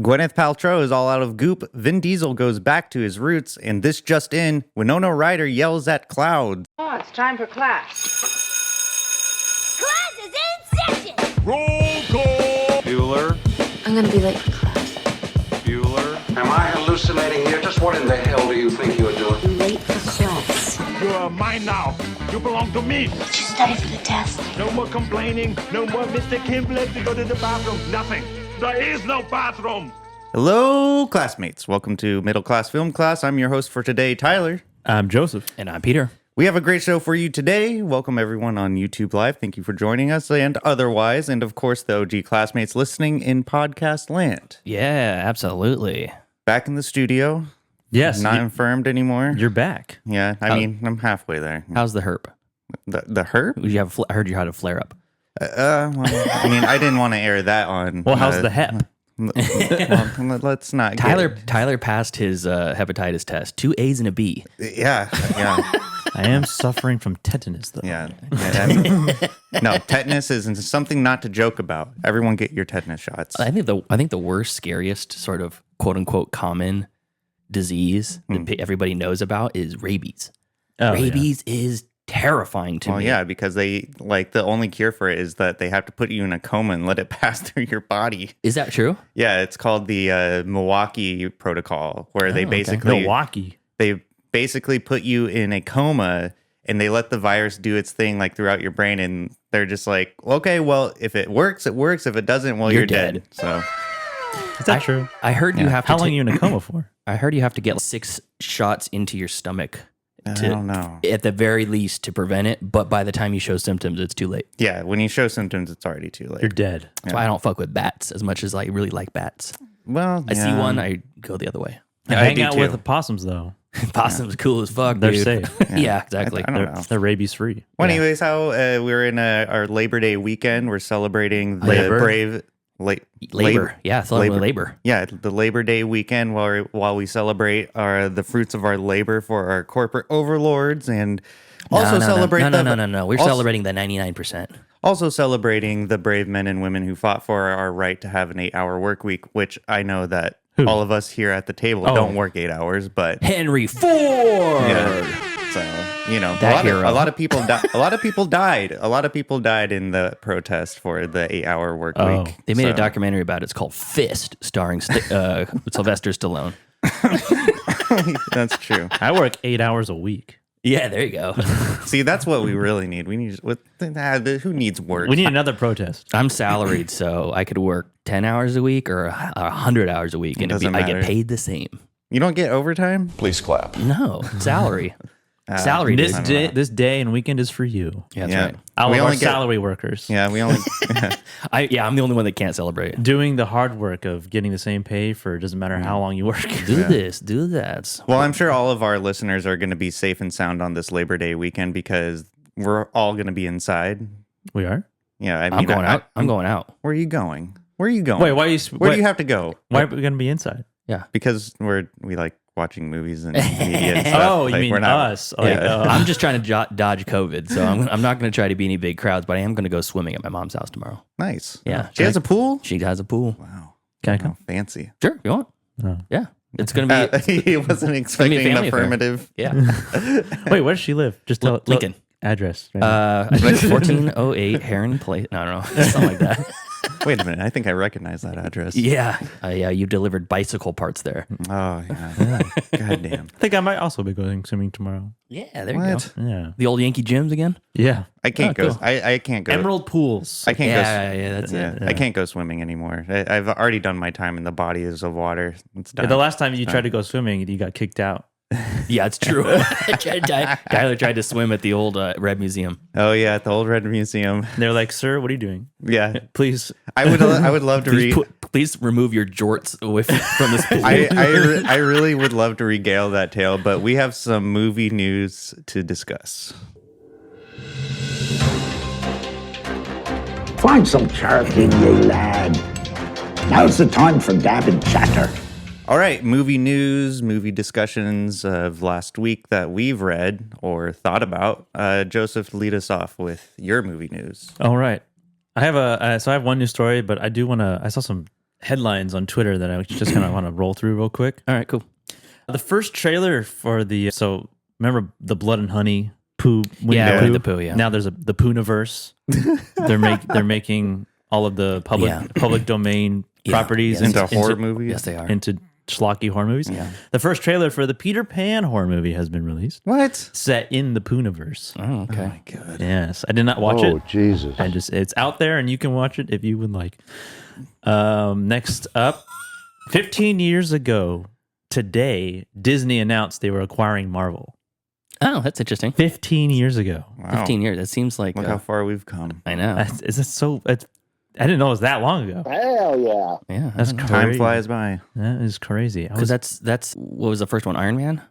Gwyneth Paltrow is all out of Goop. Vin Diesel goes back to his roots. And this just in, Winona Ryder yells at clouds. Oh, it's time for class. Class is in session! Roll call! Bueller. I'm gonna be late for class. Bueller. Am I hallucinating here? Just what in the hell do you think you're doing? I'm late for class. You are mine now. You belong to me. Did you study for the test? No more complaining. No more Mr. Kimblett to go to the bathroom. Nothing. There is no bathroom. Hello, classmates. Welcome to Middle Class Film Class. I'm your host for today, Tyler. I'm Joseph. And I'm Peter. We have a great show for you today. Welcome everyone on YouTube Live. Thank you for joining us and otherwise. And of course, the OG classmates listening in podcast land. Yeah, absolutely. Back in the studio. Yes. Not infirmed anymore. You're back. Yeah, I mean, I'm halfway there. How's the herp? The herp? You have I heard you had a flare up. Well, I mean, I didn't want to air that on. Well, how's the hep? Well, let's not. Tyler passed his hepatitis test. 2 A's and a B. Yeah. I am suffering from tetanus, though. Yeah. No, tetanus is something not to joke about. Everyone get your tetanus shots. I think the worst, scariest sort of quote unquote common disease that everybody knows about is rabies. Oh, Rabies is terrifying to me. Well, yeah, because they the only cure for it is that they have to put you in a coma and let it pass through your body. Is that true? Yeah, it's called the Milwaukee Protocol, where they basically they basically put you in a coma and they let the virus do its thing like throughout your brain, and they're just like, okay, well, if it works, it works. If it doesn't, well, you're dead. So Is that true? I heard you have to. How long are you in a coma for? I heard you have to get 6 shots into your stomach. I don't know. At the very least to prevent it, but by the time you show symptoms, it's too late. Yeah, when you show symptoms, it's already too late. You're dead. That's why I don't fuck with bats as much as I really like bats. Well, I see one, I go the other way. Yeah, I hang do out too. with opossums, though. Possum's cool as fuck, They're dude. safe. Yeah, exactly. I don't know. They're rabies free. Well, anyways, how we're in our Labor Day weekend. We're celebrating the Labor? brave Labor. Yeah, celebrating labor. Yeah, the Labor Day weekend while we celebrate the fruits of our labor for our corporate overlords, and also celebrate. No. We're celebrating the 99%. Also celebrating the brave men and women who fought for our right to have an 8-hour work week, which I know that all of us here at the table don't work 8 hours, but Henry Ford. Yeah. So, a lot of people died. A lot of people died in the protest for the 8-hour work week. They made a documentary about it. It's called Fist, starring Sylvester Stallone. That's true. I work 8 hours a week. Yeah, there you go. See, that's what we really need. We need who needs work? We need another protest. I'm salaried, so I could work 10 hours a week or 100 hours a week, and I get paid the same. You don't get overtime? Please clap. No, salary. Salary. This day and weekend is for you. Yeah, that's right. All of our salary workers. Yeah, we only. I'm the only one that can't celebrate. Doing the hard work of getting the same pay for doesn't matter how long you work. Do this, do that. Well, I'm sure all of our listeners are going to be safe and sound on this Labor Day weekend because we're all going to be inside. We are? Yeah, I'm going out. I'm going out. Where are you going? Where do you have to go? Why are we going to be inside? Yeah, because we like watching movies and media and stuff. Oh, you mean us? I'm just trying to dodge COVID, so I'm not going to try to be any big crowds, but I am going to go swimming at my mom's house tomorrow. Nice. Yeah, she has a pool. She has a pool. Wow, can I come? Fancy. Sure, if you want. Oh. Yeah, it's going to be. He wasn't expecting an affirmative. Yeah. Wait, where does she live? Just tell Lincoln. Address. I think 1408 Heron Place. No, I don't know, something like that. Wait a minute, I think I recognize that address. Yeah, you delivered bicycle parts there. Oh yeah, goddamn. I think I might also be going swimming tomorrow. Yeah, there you go. Yeah, the old Yankee gyms again. Yeah, I can't go. Cool. I can't go. Emerald pools. I can't go. Yeah, that's it. I can't go swymming anymore. I've already done my time in the bodies of water. It's done. The last time you tried to go swimming, you got kicked out. Yeah, it's true. Tyler tried to swim at the old Red Museum. Oh yeah, at the old Red Museum. They're like, "Sir, what are you doing?" Yeah, please. I would love to please remove your jorts away from this pool. I really would love to regale that tale, but we have some movie news to discuss. Find some charity, ye lad. Now's the time for gab and chatter. All right, movie news, movie discussions of last week that we've read or thought about. Joseph, lead us off with your movie news. All right. I have one news story, but I do want to. I saw some headlines on Twitter that I just kind of want to roll through real quick. All right, cool. The first trailer for so remember the Blood and Honey Pooh? Yeah, Winnie the Pooh. Yeah. Now there's the Poohniverse. They're making all of the public domain properties into horror movies. Yes, they are. Into schlocky horror movies. Yeah. The first trailer for the Peter Pan horror movie has been released. What? Set in the Poohniverse. Oh, okay. Oh my God. Yes, I did not watch it. Oh, Jesus. It's out there and you can watch it if you would like. Next up, 15 years ago today, Disney announced they were acquiring Marvel. Oh, that's interesting. 15 years ago. Wow. 15 years. That seems like... Look how far we've come. I know. Is that so... I didn't know it was that long ago. Hell yeah. Yeah. That's crazy. Time flies by. That is crazy. Because that's... What was the first one? Iron Man?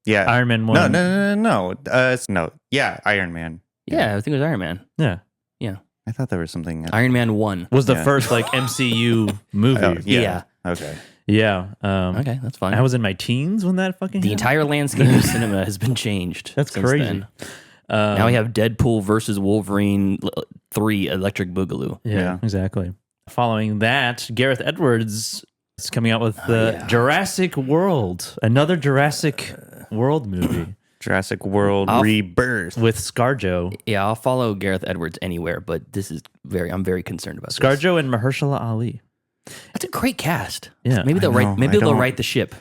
Yeah. Iron Man 1. No. No. Yeah, Iron Man. Yeah, I think it was Iron Man. Yeah. I thought there was something. Iron Man 1. Was the first MCU movie. Oh, Yeah. Okay. Yeah. Okay, that's fine. I was in my teens when that fucking The happened. entire landscape of cinema has been changed. That's since crazy. then. Now we have Deadpool versus Wolverine 3 Electric Boogaloo. Yeah, exactly. Following that, Gareth Edwards is coming out with Jurassic World, another Jurassic World movie Jurassic World Rebirth. with ScarJo. Yeah, I'll follow Gareth Edwards anywhere, but this is I'm very concerned about this. ScarJo and Mahershala Ali. That's a great cast. Yeah, maybe they'll I know. maybe I they'll don't- right the ship.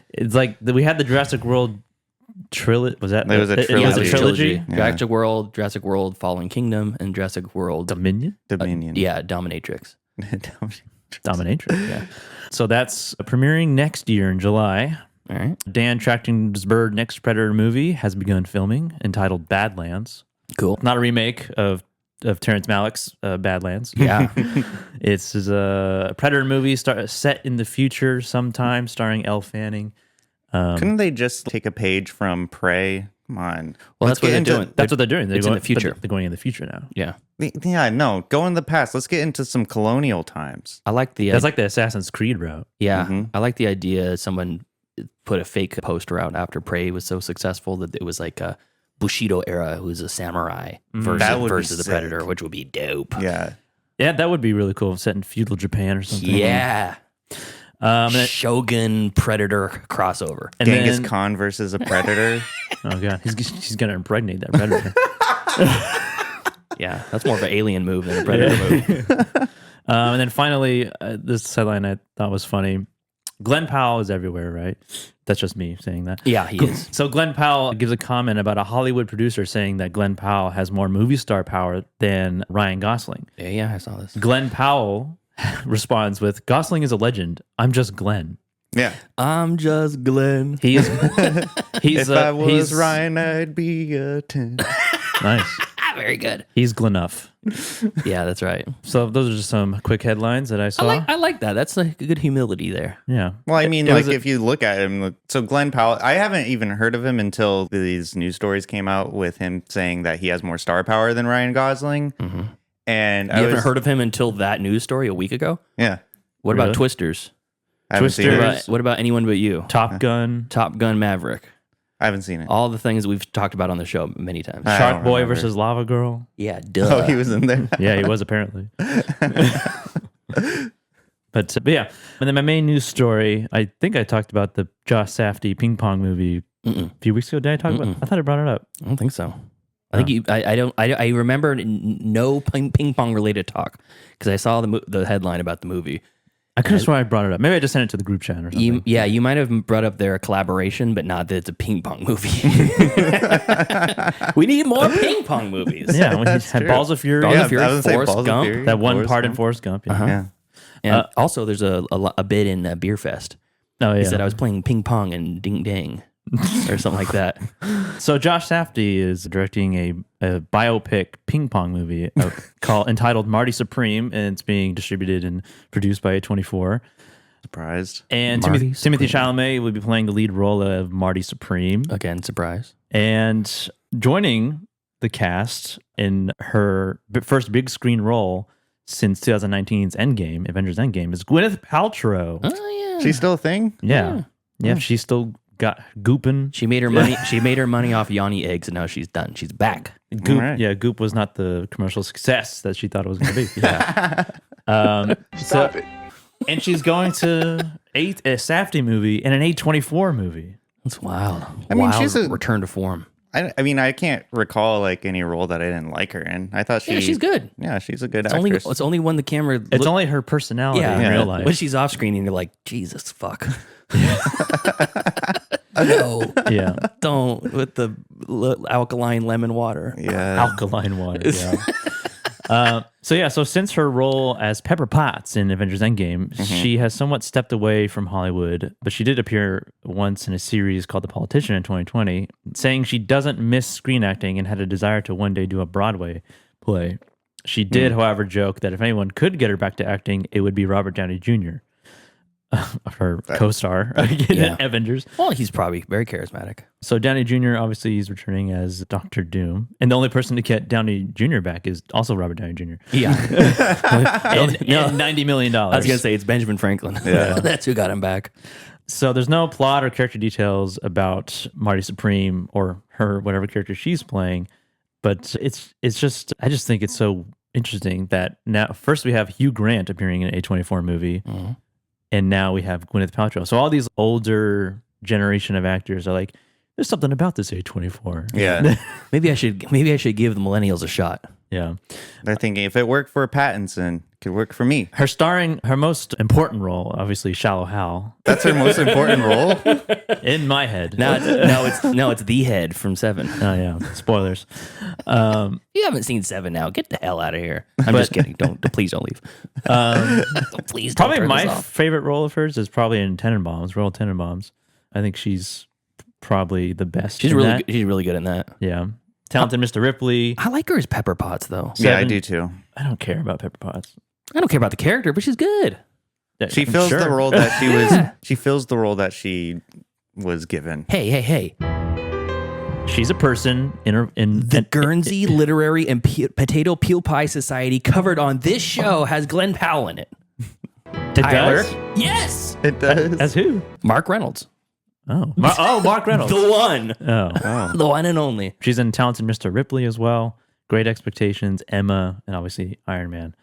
It's like we had the Jurassic World trilogy. Was that? There was a It was a trilogy. trilogy. Yeah. Jurassic World Fallen Kingdom, and Jurassic World Dominion. Dominion. Dominatrix. Dominatrix. Yeah. So that's premiering next year in July. All right. Dan Trachtenberg's next Predator movie has begun filming, entitled Badlands. Cool. Not a remake of Terrence Malick's Badlands. Yeah. It's a Predator movie set in the future sometime, starring Elle Fanning. Couldn't they just take a page from Prey? Come on. Well, Let's that's what get they're into- doing. That's what they're doing. It's in the future. They're going in the future now. Yeah. Yeah, no. Go in the past. Let's get into some colonial times. I like the That's like the Assassin's Creed route. I like the idea someone put a fake poster out after Prey was so successful that it was like a Bushido era who's a samurai That would be versus the sick. Predator, which would be dope. Yeah. Yeah, that would be really cool. Set in feudal Japan or something. Yeah. And Shogun Predator crossover. Genghis then- Khan versus a predator. Oh god, he's gonna impregnate that predator. Yeah, that's more of an alien move than a Predator move. And then finally, this headline I thought was funny. Glenn Powell is everywhere, right? That's just me saying that. Yeah, he is. So Glenn Powell gives a comment about a Hollywood producer saying that Glenn Powell has more movie star power than Ryan Gosling. Yeah, I saw this. Glenn Powell responds with, "Gosling is a legend. I'm just Glenn." Yeah. I'm just Glenn. He is. He's. If I was he's Ryan, I'd be a 10. Nice. Very good. He's Glenuff. Yeah, that's right. So those are just some quick headlines that I saw. I like that. That's like a good humility there. Yeah. Well, I mean, It was like if you look at him, so Glenn Powell, I haven't even heard of him until these news stories came out with him saying that he has more star power than Ryan Gosling. Mm-hmm. And You haven't heard of him until that news story a week ago? Yeah. What Really? about Twisters? I haven't seen Twisters. it. What about Anyone But You? Top Gun. Top Gun Maverick. I haven't seen it. All the things we've talked about on the show many times. I Shark don't Boy remember. versus Lava Girl. Yeah, duh. Oh, he was in there. Yeah, he was apparently. But yeah, and then my main news story. I think I talked about the Josh Safdie ping pong movie a few weeks ago. Did I talk about? I thought I brought it up. I don't think so. I think I remember no ping pong related talk because I saw the headline about the movie. I could have sworn I brought it up. Maybe I just sent it to the group chat or something. You might have brought up their collaboration, but not that it's a ping pong movie. We need more ping pong movies. Yeah, when he had true. Balls of Fury. Balls of Yeah, Fury, I was gonna say Forrest Balls of Gump. Fury. That one Forrest part in Gump. Forrest Gump. Yeah. Yeah. And also, there's a bit in Beer Fest. Oh yeah. He said I was playing ping pong and ding dang or something like that. So Josh Safdie is directing a biopic ping pong movie entitled Marty Supreme, and it's being distributed and produced by A24. Surprised. And Marty Timothy Chalamet will be playing the lead role of Marty Supreme. Again, surprise. And joining the cast in her first big screen role since 2019's Endgame, Avengers Endgame, is Gwyneth Paltrow. Oh yeah, She's still a thing? Yeah. She's still got gooping. she made her money. She made her money off Yanni eggs, and now she's done. She's back. Goop, Right. Yeah, Goop was not the commercial success that she thought it was going to be. Yeah. Stop it. And she's going to a Safdie movie and an A24 movie. That's wild. I mean, wild she's a return to form. I mean, I can't recall like any role that I didn't like her in. I thought she's good. Yeah, she's a good actress. It's only when the camera. It's only her personality in real life. When she's off screen and you're like, Jesus fuck. No. Yeah. Don't with the alkaline lemon water. Yeah. Alkaline water. Yeah. So since her role as Pepper Potts in Avengers Endgame, she has somewhat stepped away from Hollywood, but she did appear once in a series called The Politician in 2020, saying she doesn't miss screen acting and had a desire to one day do a Broadway play. She did, however, joke that if anyone could get her back to acting, it would be Robert Downey Jr., her co-star in Avengers. Well, he's probably very charismatic. So Downey Jr., obviously, he's returning as Dr. Doom. And the only person to get Downey Jr. back is also Robert Downey Jr. Yeah. and $90 million. I was going to say, it's Benjamin Franklin. Yeah. That's who got him back. So there's no plot or character details about Marty Supreme or her, whatever character she's playing. But it's just, I just think it's so interesting that now, first we have Hugh Grant appearing in an A24 movie. Mm-hmm. And now we have Gwyneth Paltrow. So all these older generation of actors are like, there's something about this A24. Yeah. Maybe I should give the millennials a shot. Yeah. They're thinking if it worked for Pattinson, it could work for me. Her most important role, obviously, Shallow Hal. That's her most important role? In my head. It's the head from Seven. Oh yeah. Spoilers. You haven't seen Seven now. Get the hell out of here. I'm just kidding. Please don't leave. Please don't probably turn my this off. favorite role of hers is probably in Royal Tenenbaums. I think she's probably the best. She's really good in that. Yeah. Talented Mr. Ripley. I like her as Pepper Potts, though. Yeah, I do too. I don't care about Pepper Potts. I don't care about the character, but she's good. She fills the role that she was. She fills the role that she was given. Hey. She's a person in the Guernsey Literary and Potato Peel Pie Society covered on this show has Glenn Powell in it. Tyler? Yes. It does. As who? Mark Reynolds. Oh. Mark Reynolds. The one. Oh. The one and only. She's in Talented Mr. Ripley as well. Great Expectations, Emma, and obviously Iron Man.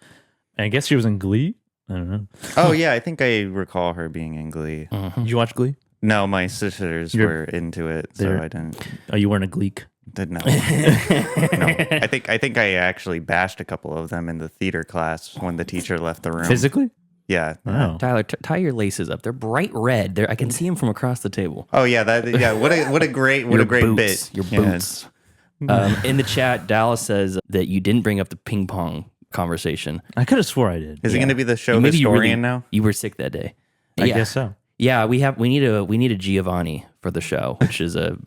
And I guess she was in Glee. I don't know. Oh, yeah. I think I recall her being in Glee. Did you watch Glee? No, my sisters were into it, so I didn't. Oh, you weren't a Gleek? No. I think I actually bashed a couple of them in the theater class when the teacher left the room. Physically? Yeah. Oh. Tyler, tie your laces up. They're bright red. I can see them from across the table. Oh yeah, what a great bit. Your boots. In the chat, Dallas says that you didn't bring up the ping pong conversation. I could have swore I did. Is he going to be the show historian now? You were sick that day. I guess so. Yeah, we need a Giovanni for the show, which is a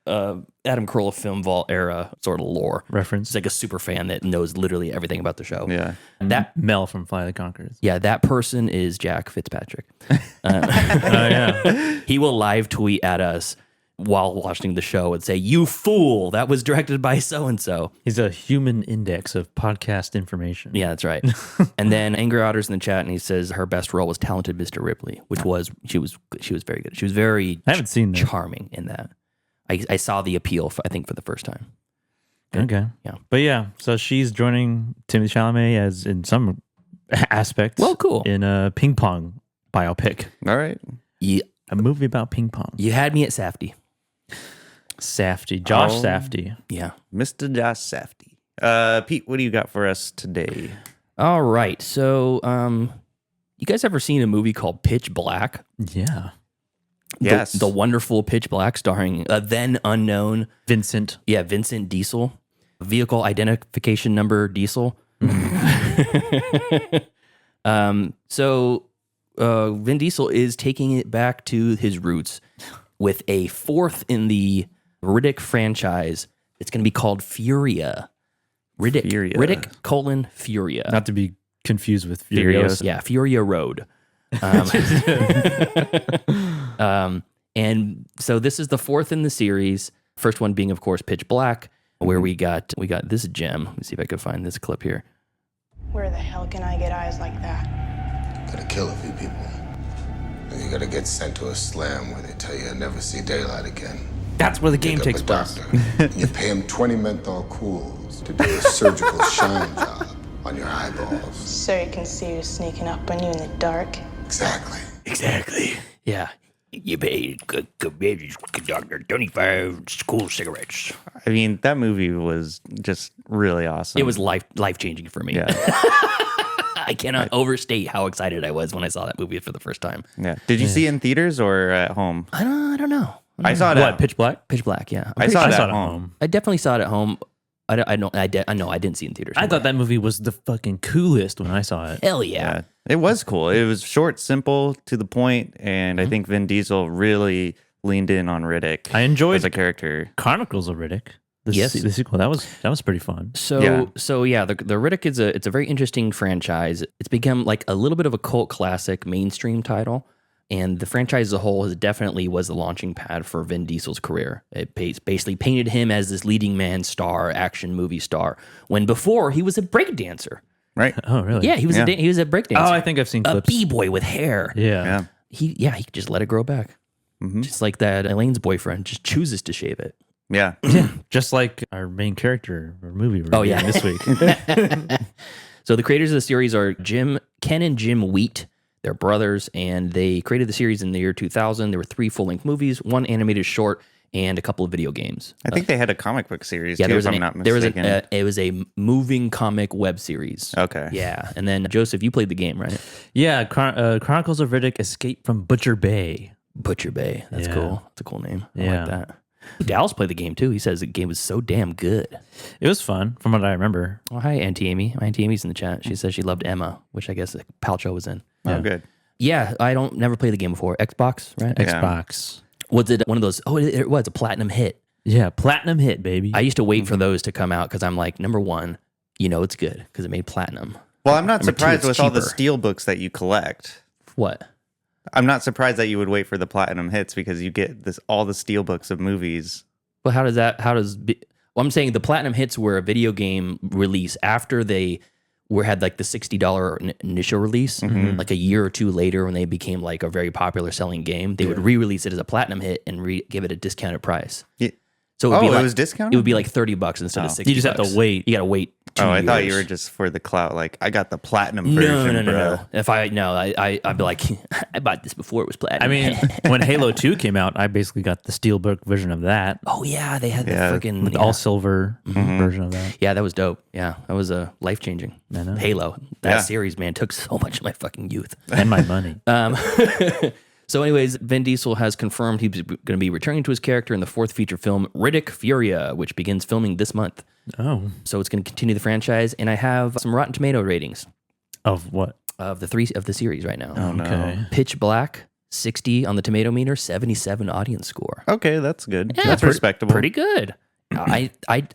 Adam Carolla Film Vault era sort of lore reference. It's like a super fan that knows literally everything about the show. Yeah, that Mel from Fly the Conchords. Yeah, that person is Jack Fitzpatrick. Yeah, he will live tweet at us while watching the show and say, "You fool! That was directed by so and so." He's a human index of podcast information. Yeah, that's right. And then Angry Otter's in the chat, and he says her best role was Talented Mr. Ripley, which she was very good. She was very I haven't seen that. Charming in that. I saw the appeal, I think, for the first time. Okay. Yeah. But yeah, so she's joining Timothée Chalamet as in some aspects. Well, cool. In a ping pong biopic. All right. Yeah. A movie about ping pong. You had me at Safdie. Josh Safdie. Yeah. Mr. Josh Safdie. Pete, what do you got for us today? All right. So, you guys ever seen a movie called Pitch Black? Yeah. Yes. The wonderful Pitch Black starring a then unknown Vincent. Yeah, Vincent Diesel. Vehicle identification number Diesel. So Vin Diesel is taking it back to his roots with a fourth in the Riddick franchise. It's going to be called Furia. Riddick: Furia. Not to be confused with Furious. Yeah, Furia Road. And so this is the fourth in the series. First one being, of course, Pitch Black, where we got this gem. Let me see if I can find this clip here. Where the hell can I get eyes like that? Gotta kill a few people. And you gotta get sent to a slam where they tell you you'll never see daylight again. That's where the game Pick takes up a place. doctor. You pay him 20 menthol cools to do a surgical shine job. on your eyeballs. So you can see who's sneaking up on you in the dark. Exactly. Yeah. You paid conductor 25 school cigarettes. I mean, that movie was just really awesome. It was life changing for me. Yeah. I cannot overstate how excited I was when I saw that movie for the first time. Yeah. Did you see it in theaters or at home? I don't know. I saw it What, Pitch Black? Pitch Black, yeah. I saw it at home. I definitely saw it at home. I know I didn't see it in theaters. I thought that movie was the fucking coolest when I saw it. Hell yeah. Yeah. It was cool. It was short, simple, to the point, and I think Vin Diesel really leaned in on Riddick. I enjoyed as a character. Chronicles of Riddick. The sequel. That was pretty fun. So the Riddick it's a very interesting franchise. It's become like a little bit of a cult classic mainstream title. And the franchise as a whole was the launching pad for Vin Diesel's career. It basically painted him as this leading man star, action movie star, when before he was a breakdancer. Right? Oh, really? Yeah, he was a breakdancer. Oh, I think I've seen clips. A b-boy with hair. Yeah. He could just let it grow back. Just like that Elaine's boyfriend just chooses to shave it. Yeah. Just like our main character or movie we're reviewing this week. So the creators of the series are Ken and Jim Wheat. They're brothers, and they created the series in the year 2000. There were 3 full-length movies, 1 animated short, and a couple of video games. I think they had a comic book series, too, if I'm not mistaken. It was a moving comic web series. Okay. Yeah, and then, Joseph, you played the game, right? Yeah, Chronicles of Riddick Escape from Butcher Bay. Butcher Bay. That's cool. That's a cool name. I Yeah. like that. Dallas played the game, too. He says the game was so damn good. It was fun, from what I remember. Oh, hi, Auntie Amy. Auntie Amy's in the chat. She says she loved Emma, which I guess Paltrow was in. Oh, good. Yeah, I never played the game before. Xbox, right? Xbox. Was it one of those? Oh, it was a platinum hit. Yeah, platinum hit, baby. I used to wait for those to come out because I'm like, number one, it's good because it made platinum. Well, I'm not Number 2, surprised it's with all the cheaper. steel books that you collect. What? I'm not surprised that you would wait for the platinum hits because you get all the steel books of movies. Well, I'm saying the platinum hits were a video game release after they had like the $60 initial release, like a year or 2 later when they became like a very popular selling game, they would re-release it as a platinum hit and give it a discounted price. Yeah. So it would be like, it was discounted? It would be like $30 instead of $60. You just have to wait. You got to wait 2 years. I thought you were just for the clout. Like, I got the platinum version, No. If I'd be like, I bought this before it was platinum. I mean, when Halo 2 came out, I basically got the steelbook version of that. Oh yeah, they had the freaking all silver version of that. Yeah, that was dope. Yeah, that was life changing. I know. Halo, that series, man, took so much of my fucking youth And my money. So anyways, Vin Diesel has confirmed he's going to be returning to his character in the 4th feature film, Riddick Furia, which begins filming this month. Oh. So it's going to continue the franchise, and I have some Rotten Tomato ratings. Of what? Of the series right now. Oh, no. Okay. Pitch Black, 60 on the tomato meter, 77 audience score. Okay, that's good. Yeah, That's respectable. Pretty good. I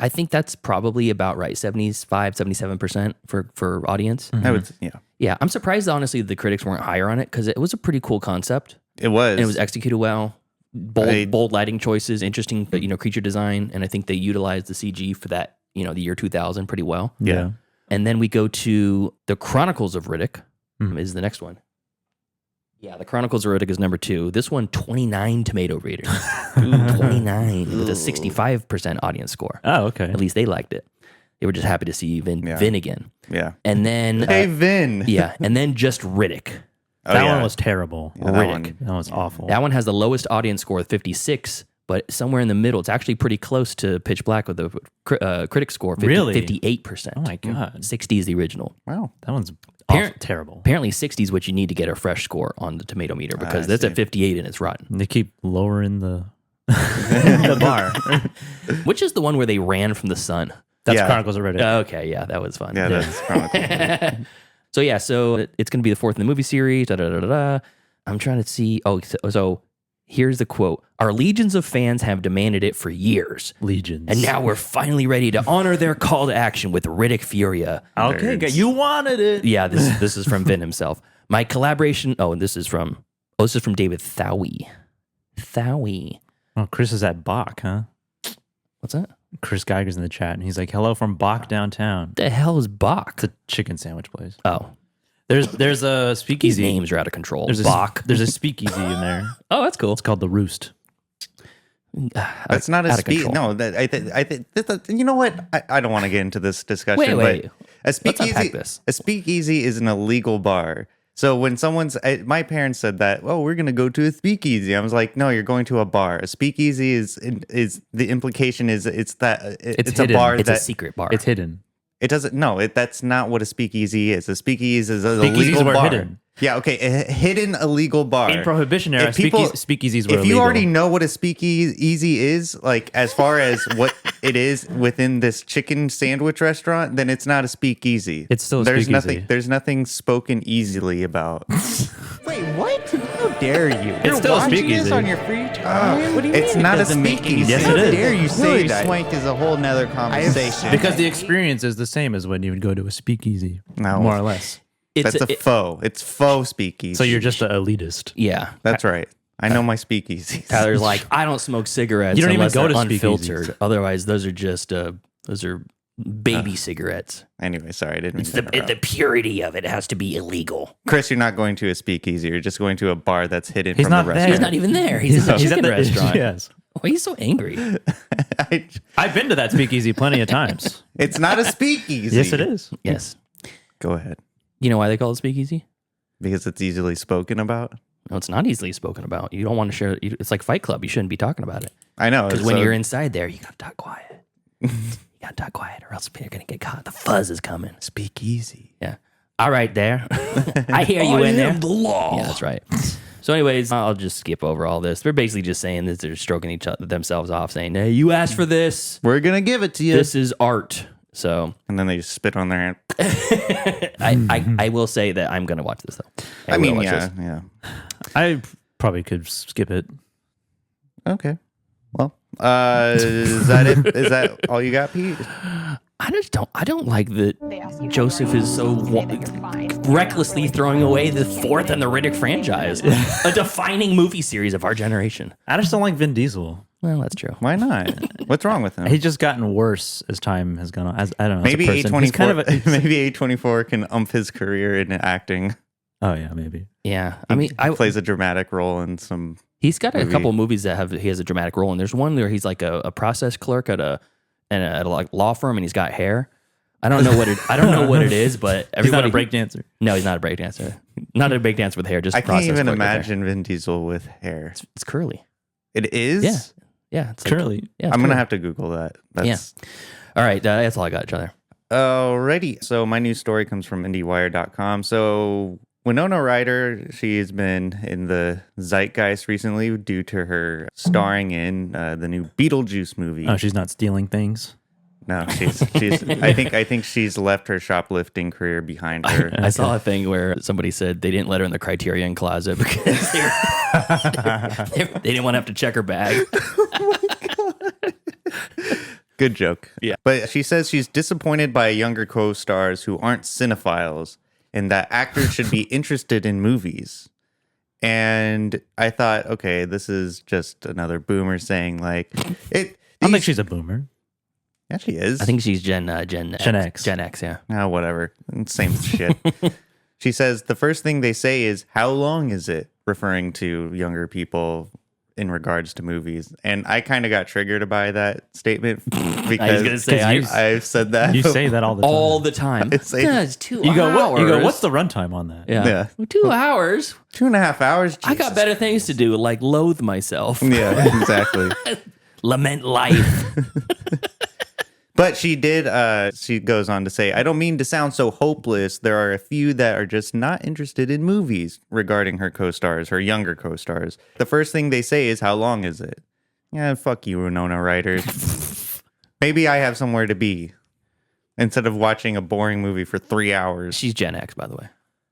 think that's probably about right. 75-77% for audience. I would, Yeah, I'm surprised honestly the critics weren't higher on it because it was a pretty cool concept. It was. And it was executed well. Bold lighting choices, interesting creature design, and I think they utilized the CG for that, the year 2000 pretty well. Yeah. And then we go to the Chronicles of Riddick is the next one. Yeah, the Chronicles of Riddick is number 2. This one, 29 tomato rating. 29 with a 65% audience score. Oh, okay. At least they liked it. They were just happy to see Vin again. Yeah. And then... Hey, Vin. Yeah, and then just Riddick. That one was terrible. Yeah, Riddick. That was awful. That one has the lowest audience score of 56, but somewhere in the middle. It's actually pretty close to Pitch Black with the critic score, 58%. Oh my God. 60 is the original. Wow. That one's terrible. Apparently 60 is what you need to get a fresh score on the tomato meter because that's at 58 and it's rotten. And they keep lowering the the bar. Which is the one where they ran from the sun? That's Chronicles of Riddick. Okay, yeah, that was fun. Yeah, that's Chronicles. So it's going to be the 4th in the movie series. I'm trying to see. So here's the quote. Our legions of fans have demanded it for years. Legions. And now we're finally ready to honor their call to action with Riddick Furia. Okay, you wanted it. Yeah, this is from Vin himself. My collaboration. And this is from David Thawi. Oh, Chris is at Bach, huh? What's that? Chris Geiger's in the chat, and he's like, "Hello from Bach downtown." The hell is Bach? It's a chicken sandwich place. Oh, there's a speakeasy. These names are out of control. There's Bach. There's a speakeasy in there. Oh, that's cool. It's called the Roost. That's not a speak. No, I think you know what? I don't want to get into this discussion. Wait. A Let's unpack this. A speakeasy is an illegal bar. So when my parents said that, oh, we're going to go to a speakeasy. I was like, no, you're going to a bar. A speakeasy is the implication is it's a bar. It's a secret bar. It's hidden. It doesn't. No, that's not what a speakeasy is. A speakeasy is a illegal bar. Hidden. Yeah, okay, a hidden illegal bar. In Prohibition era, speakeasies were illegal. If you already know what a speakeasy is, like as far as what it is within this chicken sandwich restaurant, then it's not a speakeasy. It's still a speakeasy. There's nothing spoken easily about. Wait, what? How dare you? It's still a speakeasy. This on your free time? What do you mean? It's not a speakeasy. Yes, How it is. dare you say Really, that? swank is a whole nother conversation. Because the experience is the same as when you would go to a speakeasy, No. more or less. That's a faux. It's faux speakeasy. So you're just an elitist. Yeah. That's right. I know my speakeasies. Tyler's like, I don't smoke cigarettes. You don't even unless go they're to unfiltered. speakeasies. Otherwise, those are just baby cigarettes. Anyway, sorry, I didn't mean to interrupt. The purity of it has to be illegal. Chris, you're not going to a speakeasy. You're just going to a bar that's hidden He's from not the there. restaurant. He's not even there. He's at a chicken restaurant. Yes. Why are you so angry? I've been to that speakeasy plenty of times. It's not a speakeasy. Yes, it is. Yes. Go ahead. You know why they call it speakeasy? Because it's easily spoken about. No, it's not easily spoken about. You don't want to share. It's like Fight Club. You shouldn't be talking about it. I know. Because when you're inside there, you got to talk quiet. You got to talk quiet or else you're going to get caught. The fuzz is coming. Speak easy. Yeah. All right, there. I hear you in there. The law. Yeah, that's right. So anyways, I'll just skip over all this. They're basically just saying that they're stroking themselves off, saying, hey, you asked for this. We're going to give it to you. This is art. So, and then they just spit on their hand. I will say that I'm going to watch this, though. I mean, yeah. I probably could skip it. Okay. Well, is that it? Is that all you got, Pete? I don't like that Joseph is so recklessly throwing away the fourth in the Riddick franchise, a defining movie series of our generation. I just don't like Vin Diesel. Well, that's true. Why not? What's wrong with him? He's just gotten worse as time has gone on. I don't know. Maybe as a person. He's A24. Maybe A24 can ump his career in acting. Oh yeah, maybe. Yeah, I mean, he plays a dramatic role in some. He's got a couple movies that he has a dramatic role in. There's one where he's like a process clerk at a like law firm, and he's got hair. I don't know what it is, but everybody. He's not a breakdancer. No, he's not a breakdancer. Not a breakdancer with hair. Just I can't even clerk imagine Vin Diesel with hair. It's curly. It is. Yeah, it's curly. Like, yeah, I'm gonna have to Google that. That's... Yeah. All right, that's all I got, Tyler. Alrighty. So my news story comes from IndieWire.com. So Winona Ryder, she's been in the zeitgeist recently due to her starring in the new Beetlejuice movie. Oh, she's not stealing things. No, she's. I think she's left her shoplifting career behind her. I saw a thing where somebody said they didn't let her in the Criterion closet because they didn't want to have to check her bag. Oh my God. Good joke. Yeah. But she says she's disappointed by younger co-stars who aren't cinephiles and that actors should be interested in movies. And I thought, okay, this is just another boomer saying like it. I don't think she's a boomer. Yeah, she is. I think she's Gen X. Gen X, yeah. Oh, whatever. Same shit. She says the first thing they say is, how long is it? Referring to younger people in regards to movies. And I kind of got triggered by that statement because I was gonna say, I've said that. You say that all the time. All the time. I say, it's 2 hours. You go, what's the runtime on that? Yeah. Well, 2 hours? 2.5 hours? I got better things to do, like loathe myself. Yeah, exactly. Lament life. But she goes on to say, I don't mean to sound so hopeless. There are a few that are just not interested in movies regarding her co-stars, her younger co-stars. The first thing they say is, how long is it? Yeah, fuck you, Winona Ryder. Maybe I have somewhere to be instead of watching a boring movie for 3 hours. She's Gen X, by the way.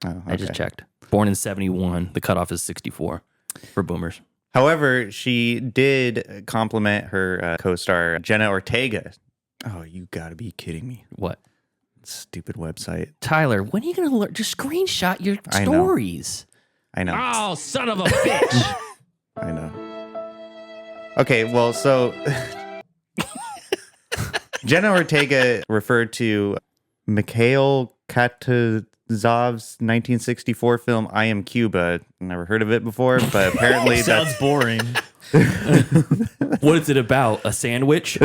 Oh, okay. I just checked. Born in 71. The cutoff is 64 for boomers. However, she did compliment her co-star, Jenna Ortega. Oh, you gotta be kidding me. What? Stupid website. Tyler, when are you going to learn? Just screenshot your stories. I know. Oh, son of a bitch. I know. Okay, well, so Jenna Ortega referred to Mikhail Katyazov's 1964 film I Am Cuba. Never heard of it before, but apparently sounds boring. What is it about? A sandwich?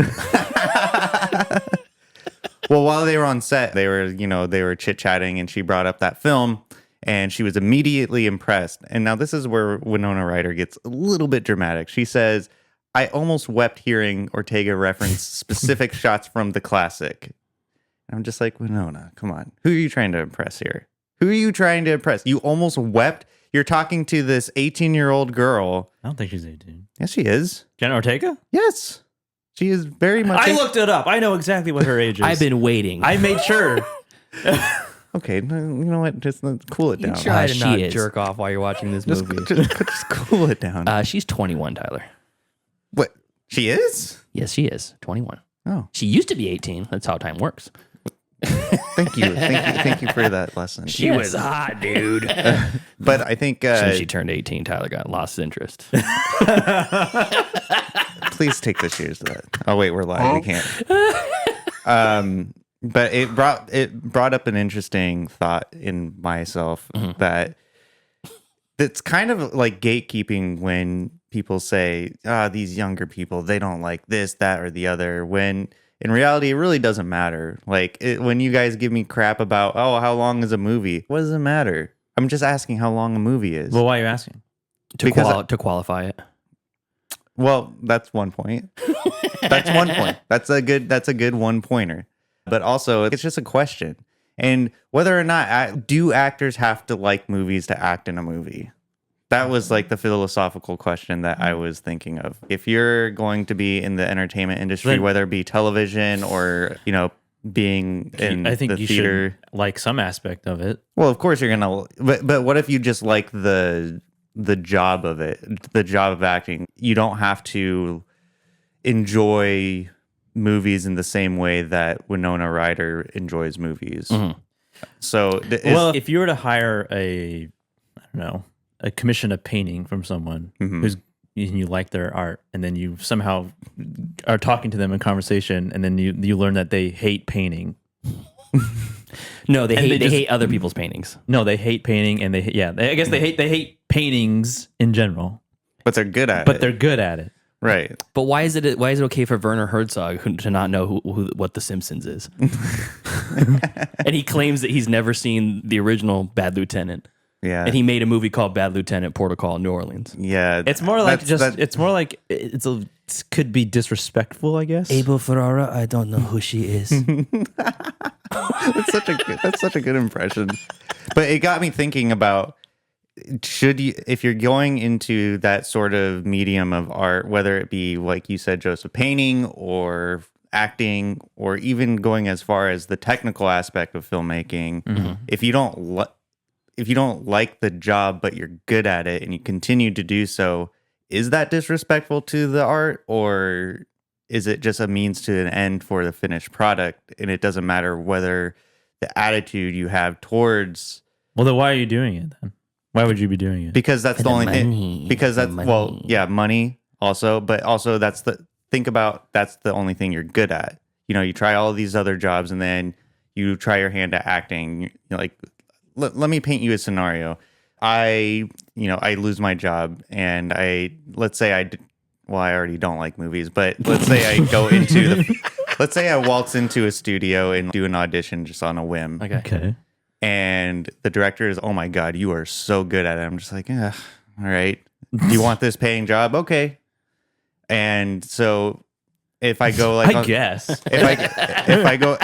Well, while they were on set, they were chit-chatting, and she brought up that film, and she was immediately impressed. And now this is where Winona Ryder gets a little bit dramatic. She says, I almost wept hearing Ortega reference specific shots from the classic. I'm just like, Winona, come on. Who are you trying to impress here? Who are you trying to impress? You almost wept? You're talking to this 18-year-old girl. I don't think she's 18. Yes, she is. Jenna Ortega? Yes. She is very much. I looked it up. I know exactly what her age is. I've been waiting. I made sure. Okay, you know what? Just cool it down. You try to not jerk off while you're watching this movie. Just cool it down. She's 21, Tyler. What? She is? Yes, she is. 21. Oh. She used to be 18. That's how time works. Thank you for that lesson. She was hot, dude. But I think since she turned 18, Tyler got lost interest. Please take the shoes to that. Oh wait, we're live. We can't. But it brought up an interesting thought in myself that it's kind of like gatekeeping when people say, these younger people, they don't like this, that, or the other, when in reality, it really doesn't matter. Like when you guys give me crap about, how long is a movie? What does it matter? I'm just asking how long a movie is. Well, why are you asking? To qualify it. Well, that's one point. That's one point. That's a good one pointer. But also, it's just a question. And whether or not do actors have to like movies to act in a movie? That was like the philosophical question that I was thinking of. If you're going to be in the entertainment industry, whether it be television or, being in I think the you theater, should like some aspect of it. Well, of course you're going to, but what if you just like the job of it, the job of acting? You don't have to enjoy movies in the same way that Winona Ryder enjoys movies. Mm-hmm. So, if you were to hire a commission of painting from someone who's you like their art, and then you somehow are talking to them in conversation, and then you learn that they hate painting. No, they hate other people's paintings. No, they hate painting, and they hate paintings in general. But they're good at it. But they're good at it. Right. But why is it okay for Werner Herzog to not know what The Simpsons is? And he claims that he's never seen the original Bad Lieutenant. Yeah. And he made a movie called Bad Lieutenant Port of Call in New Orleans. Yeah. It's more like it could be disrespectful, I guess. Abel Ferrara, I don't know who she is. That's such a good impression. But it got me thinking about, if you're going into that sort of medium of art, whether it be, like you said, Joseph, painting or acting, or even going as far as the technical aspect of filmmaking, if you don't like the job but you're good at it and you continue to do so, is that disrespectful to the art, or is it just a means to an end for the finished product, and it doesn't matter whether the attitude you have towards? Well, then why are you doing it then? Why would you be doing it? Because that's the only thing. Because that's money also, but also that's the only thing you're good at. You try all these other jobs, and then you try your hand at acting. Let me paint you a scenario. I lose my job, and let's say I already don't like movies, but let's say I go into let's say I waltz into a studio and do an audition just on a whim. Okay. And the director is, oh my God, you are so good at it. I'm just like, all right. Do you want this paying job? Okay. And so if I go I guess if I go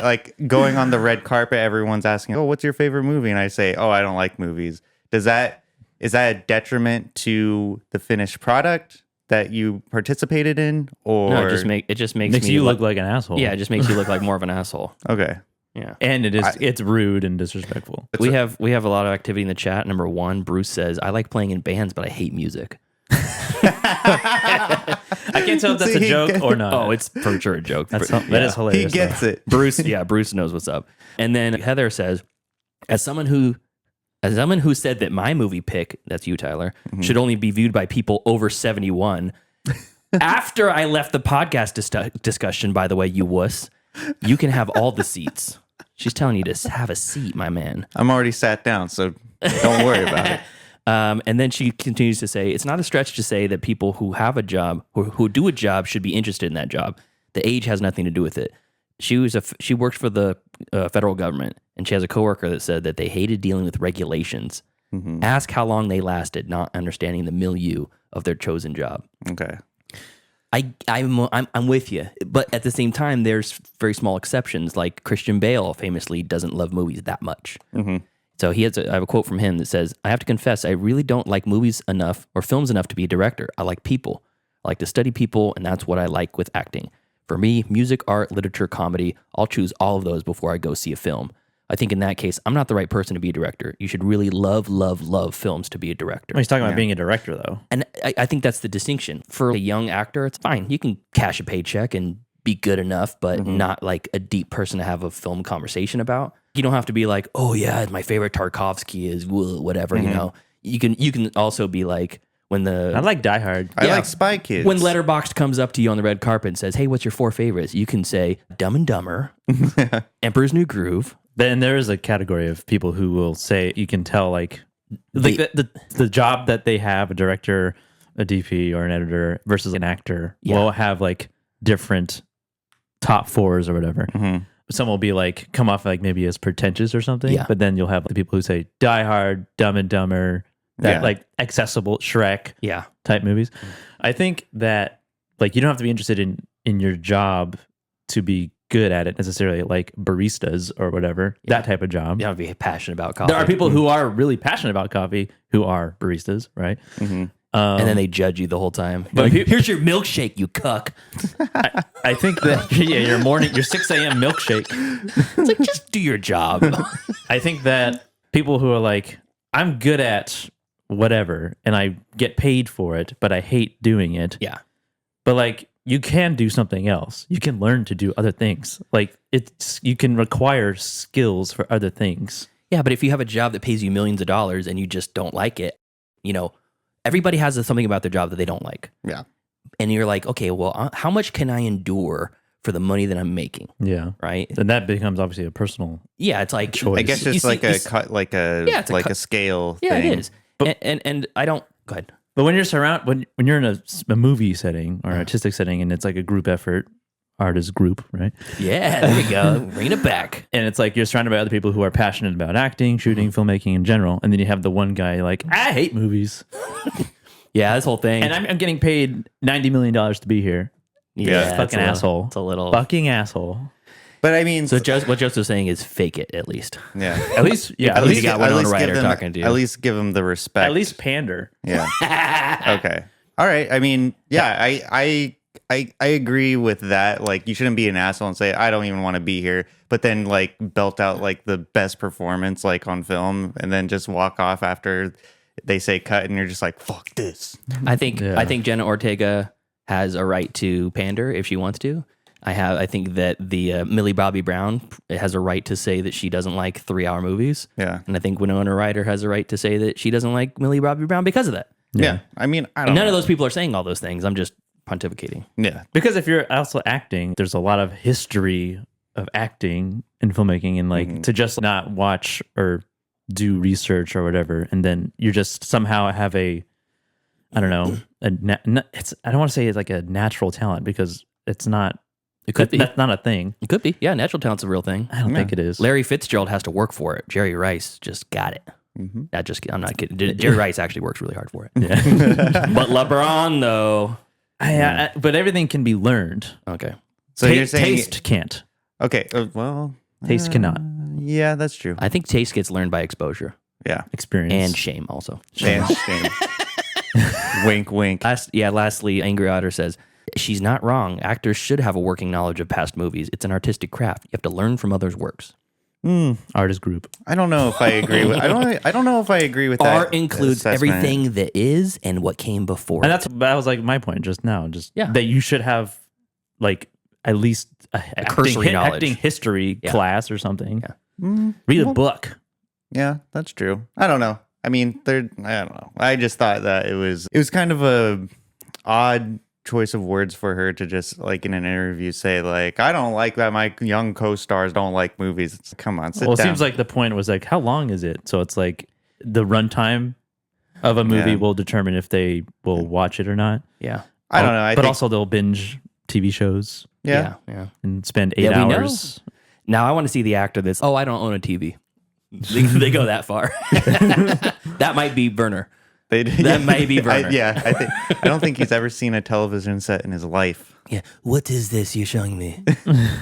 going on the red carpet, everyone's asking, what's your favorite movie? And I say, I don't like movies. Is that a detriment to the finished product that you participated in? Or no, it just makes you look like an asshole. Yeah, it just makes you look like more of an asshole. Okay. Yeah. And it's rude and disrespectful. We have a lot of activity in the chat. Number 1, Bruce says, I like playing in bands, but I hate music. I can't tell if that's a joke or not. Oh, it's for sure a joke. That is hilarious. He gets it. Bruce knows what's up. And then Heather says, as someone who said that my movie pick, that's you, Tyler, should only be viewed by people over 71. After I left the podcast discussion, by the way, you wuss, you can have all the seats. She's telling you to have a seat, my man. I'm already sat down, so don't worry about it. And then she continues to say, it's not a stretch to say that people who have a job or who do a job should be interested in that job. The age has nothing to do with it. She worked for the federal government, and she has a coworker that said that they hated dealing with regulations. Ask how long they lasted, not understanding the milieu of their chosen job. Okay. I'm with you, but at the same time, there's very small exceptions. Like Christian Bale famously doesn't love movies that much. So I have a quote from him that says, "I have to confess, I really don't like movies enough or films enough to be a director. I like people. I like to study people, and that's what I like with acting. For me, music, art, literature, comedy, I'll choose all of those before I go see a film. I think in that case, I'm not the right person to be a director. You should really love films to be a director." Well, he's talking about being a director, though. And I think that's the distinction. For a young actor, it's fine. You can cash a paycheck and be good enough, but not like a deep person to have a film conversation about. You don't have to be like, oh yeah, my favorite Tarkovsky is whatever, you know. You can also be like, I like Die Hard. I like Spy Kids. When Letterboxd comes up to you on the red carpet and says, hey, what's your 4 favorites? You can say Dumb and Dumber, Emperor's New Groove. Then there is a category of people who will say, you can tell like the job that they have, a director, a DP, or an editor versus an actor will have like different top 4s or whatever. Some will be like, come off like maybe as pretentious or something, but then you'll have the people who say Die Hard, Dumb and Dumber, that like accessible Shrek type movies. I think that like you don't have to be interested in your job to be good at it necessarily, like baristas or whatever, that type of job. You don't have to be passionate about coffee. There are people who are really passionate about coffee who are baristas, right? And then they judge you the whole time. But like, here's your milkshake, you cuck. I think that your 6 a.m. milkshake. It's like, just do your job. I think that people who are like, I'm good at whatever and I get paid for it, but I hate doing it. Yeah. But like, you can do something else. You can learn to do other things. Like you can require skills for other things. Yeah, but if you have a job that pays you millions of dollars and you just don't like it, everybody has something about their job that they don't like. Yeah. And you're like, okay, well, how much can I endure for the money that I'm making? Yeah. Right. Then that becomes obviously a personal. Yeah, it's like choice. I guess it's a scale. Yeah, thing. it is. But, and I don't. Go ahead. But when you're in a movie setting or artistic setting, and it's like a group effort, artist group, right? Yeah, there we go. Bring it back. And it's like you're surrounded by other people who are passionate about acting, shooting, filmmaking in general, and then you have the one guy like, I hate movies. Yeah, this whole thing. And I'm getting paid $90 million to be here. Yeah, fucking asshole. It's a little fucking asshole. But I mean, so what Joseph's saying is fake it at least. Yeah, at least you got Winona Ryder talking to you. At least give them the respect. At least pander. Yeah. Okay. All right. I mean, yeah, I agree with that. Like, you shouldn't be an asshole and say I don't even want to be here, but then like belt out like the best performance like on film, and then just walk off after they say cut, and you're just like, fuck this. I think Jenna Ortega has a right to pander if she wants to. I think that the Millie Bobby Brown has a right to say that she doesn't like 3-hour movies. Yeah. And I think Winona Ryder has a right to say that she doesn't like Millie Bobby Brown because of that. Yeah. I mean, I don't None know. of those people are saying all those things. I'm just pontificating. Yeah. Because if you're also acting, there's a lot of history of acting and filmmaking, and like to just not watch or do research or whatever, and then you just somehow have I don't know, I don't want to say it's like a natural talent, because it's not. It could be. That's not a thing. It could be. Yeah, natural talent's a real thing. I don't think it is. Larry Fitzgerald has to work for it. Jerry Rice just got it. I'm not kidding. Jerry Rice actually works really hard for it. Yeah. But LeBron, though. But everything can be learned. Okay. So you're saying taste can't. Okay. Well, taste cannot. Yeah, that's true. I think taste gets learned by exposure. Yeah. Experience. And shame also. Shame. Wink, wink. Lastly, Angry Otter says, she's not wrong. Actors should have a working knowledge of past movies. It's an artistic craft. You have to learn from others' works. Artist group. I don't know if I agree with. I don't know if I agree with that. Art includes everything that is and what came before. And that was like my point just now. That you should have like at least a cursory knowledge, acting history class or something. Yeah. Read a book. Yeah, that's true. I don't know. I mean, I don't know. I just thought that it was kind of a odd choice of words for her to just like in an interview say like, I don't like that my young co-stars don't like movies. It's, come on, sit down. It seems like the point was like, how long is it? So it's like the runtime of a movie will determine if they will watch it or not. Yeah. I don't know. But also they'll binge TV shows Yeah. and spend 8 hours. Now I want to see the actor that's, I don't own a TV. They go that far. That might be Werner. That might be Werner. I don't think he's ever seen a television set in his life. Yeah. What is this you're showing me?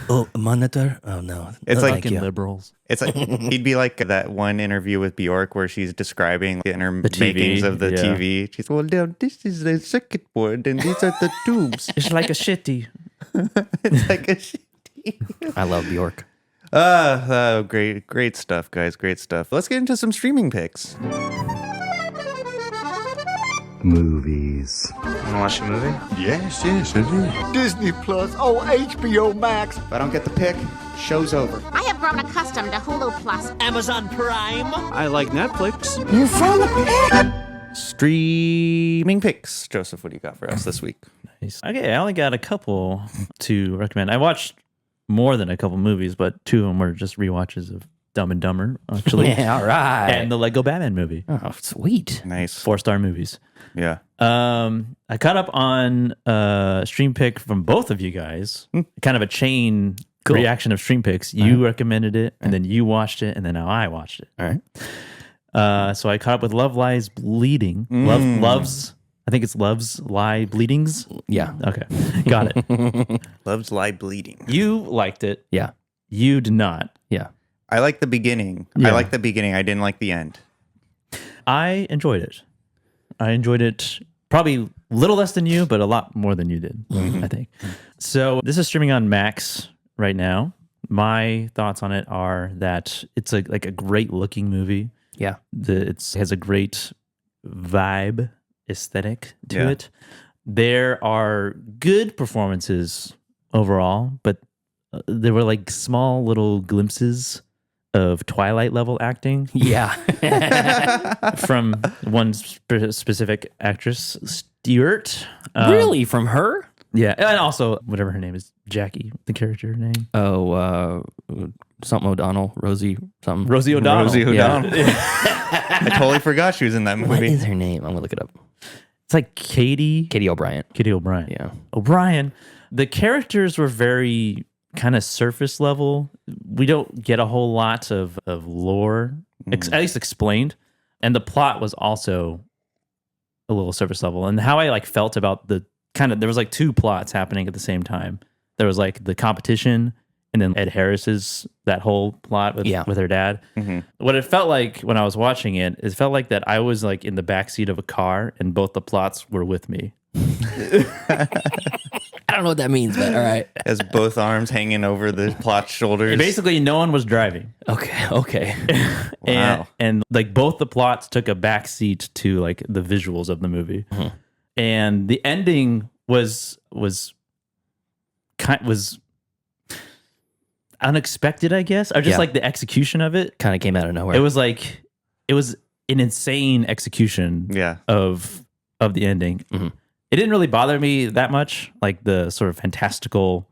Oh, a monitor? Oh, no. It's like liberals. It's like he'd be like that one interview with Bjork where she's describing the inner TV, makings of the TV. She's now this is the circuit board and these are the tubes. It's like a shitty. It's like a shitty. I love Bjork. Great stuff, guys. Great stuff. Let's get into some streaming picks. Movies. Wanna watch a movie? Yes, I do. Disney Plus. Oh, HBO Max. If I don't get the pick, show's over. I have grown accustomed to Hulu Plus. Amazon Prime. I like Netflix. You found the pick. Streaming picks. Joseph, what do you got for us this week? Nice. Okay, I only got a couple to recommend. I watched more than a couple movies, but 2 of them were just rewatches of Dumb and Dumber, actually. Yeah, all right. And the Lego Batman movie. Oh, sweet. Nice. 4-star movies. Yeah. I caught up on stream pick from both of you guys. Kind of a chain reaction of stream picks. You recommended it, and then you watched it, and then now I watched it. All right. So I caught up with Love Lies Bleeding. Loves. I think it's Loves Lie Bleedings. Yeah. Okay. Got it. Loves Lie Bleeding. You liked it. Yeah. You did not. Yeah. I like the beginning. Yeah. I like the beginning. I didn't like the end. I enjoyed it. I enjoyed it probably a little less than you, but a lot more than you did, I think. So this is streaming on Max right now. My thoughts on it are that it's like a great looking movie. Yeah. It has a great vibe, aesthetic to it. There are good performances overall, but there were like small little glimpses of Twilight level acting. Yeah. From one specific actress, Stewart. Really? From her? Yeah. And also, whatever her name is, Jackie, the character name. Oh, something O'Donnell, Rosie, something. Rosie O'Donnell. Rosie O'Donnell. Yeah. I totally forgot she was in that movie. What is her name? I'm going to look it up. It's like Katie O'Brien. Katie O'Brien. Yeah. O'Brien. The characters were very kind of surface level. We don't get a whole lot of lore, at least explained. And the plot was also a little surface level. And how I like felt about the there was like 2 plots happening at the same time. There was like the competition, and then Ed Harris's that whole plot with her dad. What it felt like when I was watching it, it felt like that I was like in the backseat of a car and both the plots were with me. I don't know what that means, but all right. As both arms hanging over the plot's shoulders. Basically, no one was driving. Okay. Wow. And like both the plots took a backseat to like the visuals of the movie. And the ending was unexpected, I guess, or just like the execution of it kind of came out of nowhere. It was an insane execution of the ending. It didn't really bother me that much, like the sort of fantastical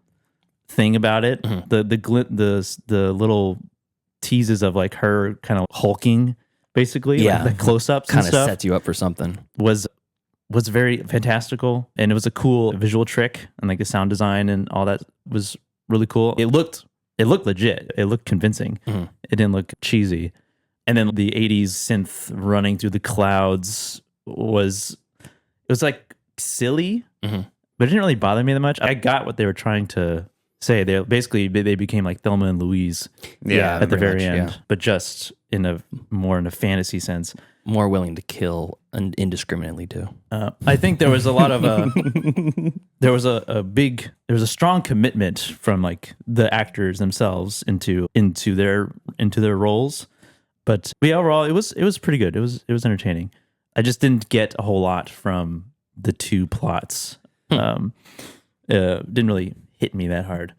thing about it. The little teases of like her kind of hulking, basically, like the close-ups kind of sets you up for something. Was very fantastical, and it was a cool visual trick, and like the sound design and all that was really cool. It looked legit. It looked convincing. It didn't look cheesy. And then the 80s synth running through the clouds was like silly, but it didn't really bother me that much. I got what they were trying to say. They became like Thelma and Louise at the very end, but just in a fantasy sense. More willing to kill indiscriminately too. I think there was a lot of there was a strong commitment from like the actors themselves into their roles. But overall, it was pretty good. It was entertaining. I just didn't get a whole lot from the 2 plots. Didn't really hit me that hard.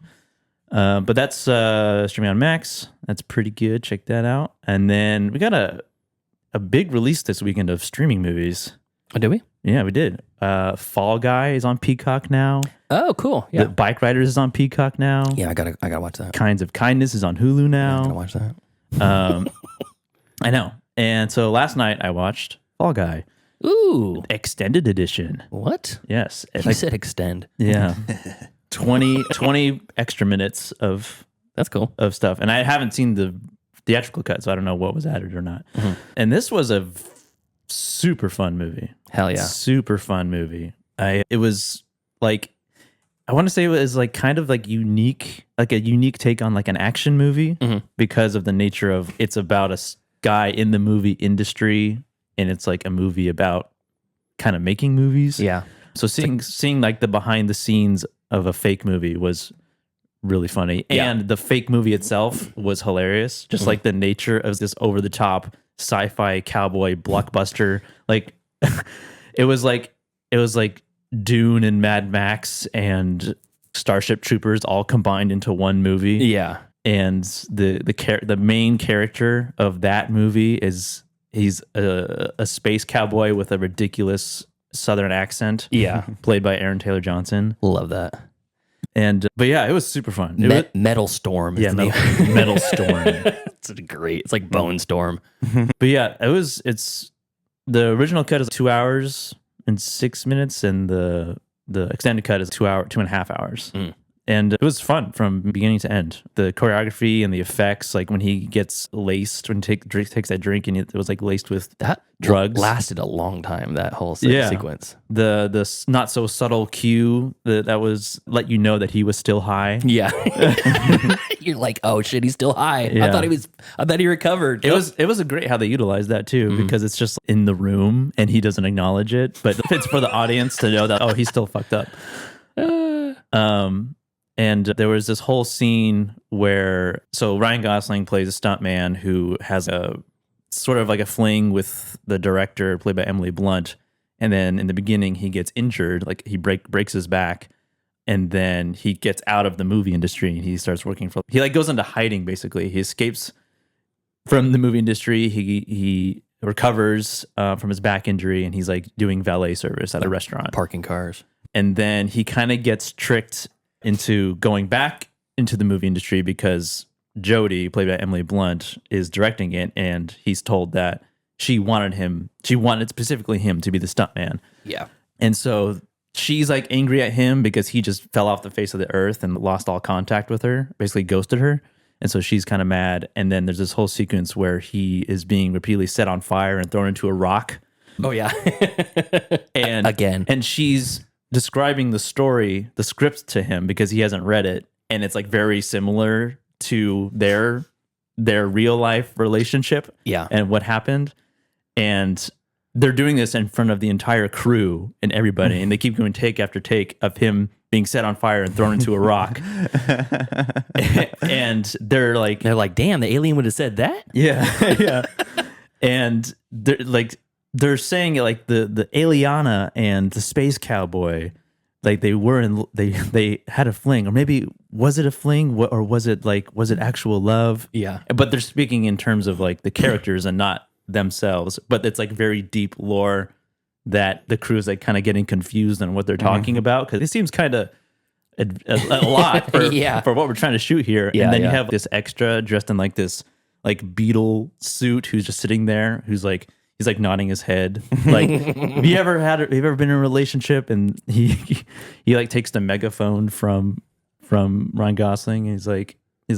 But that's streaming on Max. That's pretty good. Check that out. And then we got a big release this weekend of streaming movies. Oh, did we? Yeah, we did. Fall Guy is on Peacock now. Oh, cool. Yeah. The Bike Riders is on Peacock now. Yeah, I gotta watch that. Kinds of Kindness is on Hulu now. I gotta watch that. I know. And so last night I watched Fall Guy. Ooh. Extended edition. What? Yes. You said extend. Yeah. 20 extra minutes of that's cool of stuff, and I haven't seen the theatrical cut, so I don't know what was added or not. Mm-hmm. And this was a super fun movie. Hell yeah, super fun movie. It was like, I want to say it was like kind of like unique, like a unique take on like an action movie because of the nature of it's about a guy in the movie industry, and it's like a movie about kind of making movies. Yeah. So seeing like the behind the scenes of a fake movie was really funny. Yeah. And the fake movie itself was hilarious. Just like the nature of this over the top sci-fi cowboy blockbuster. Like it was like Dune and Mad Max and Starship Troopers all combined into one movie. Yeah. And the main character of that movie he's a space cowboy with a ridiculous Southern accent. Yeah. Played by Aaron Taylor Johnson. Love that. And but yeah, it was super fun. Metal Storm. Yeah, Metal Storm. It's great. It's like Bone Storm. But yeah, it's the original cut is 2 hours and 6 minutes, and the extended cut is 2.5 hours. And it was fun from beginning to end. The choreography and the effects, like when he gets laced, when he takes that drink, and it was like laced with drugs. Lasted a long time, that whole sequence. The not so subtle cue that was let you know that he was still high. Yeah. You're like, oh shit, he's still high. Yeah. I thought he recovered. It was a great how they utilized that too, because it's just in the room and he doesn't acknowledge it, but it's for the audience to know that, oh, he's still fucked up. And there was this whole scene where, so Ryan Gosling plays a stuntman who has a sort of like a fling with the director, played by Emily Blunt. And then in the beginning, he gets injured, like he breaks his back. And then he gets out of the movie industry and he starts working he like goes into hiding, basically. He escapes from the movie industry. He recovers from his back injury, and he's like doing valet service at a restaurant. Parking cars. And then he kind of gets tricked into going back into the movie industry because Jodie, played by Emily Blunt, is directing it, and he's told that she wanted specifically him to be the stuntman. Yeah. And so she's like angry at him because he just fell off the face of the earth and lost all contact with her, basically ghosted her. And so she's kind of mad. And then there's this whole sequence where he is being repeatedly set on fire and thrown into a rock. Oh yeah. And again. And she's describing the script to him because he hasn't read it, and it's like very similar to their real life relationship. Yeah. And what happened. And they're doing this in front of the entire crew and everybody, and they keep going take after take of him being set on fire and thrown into a rock. And they're like, damn, the alien would have said that? Yeah. Yeah. And they're saying it like the Aliana and the space cowboy, like they had a fling, or maybe was it a fling, or was it actual love? Yeah. But they're speaking in terms of like the characters and not themselves. But it's like very deep lore that the crew is like kind of getting confused on what they're talking about, because it seems kind of a lot for what we're trying to shoot here. Yeah, and then you have this extra dressed in like this like beetle suit who's just sitting there, who's like, he's like nodding his head. Like, have you ever been in a relationship? And he like takes the megaphone from Ryan Gosling. And he's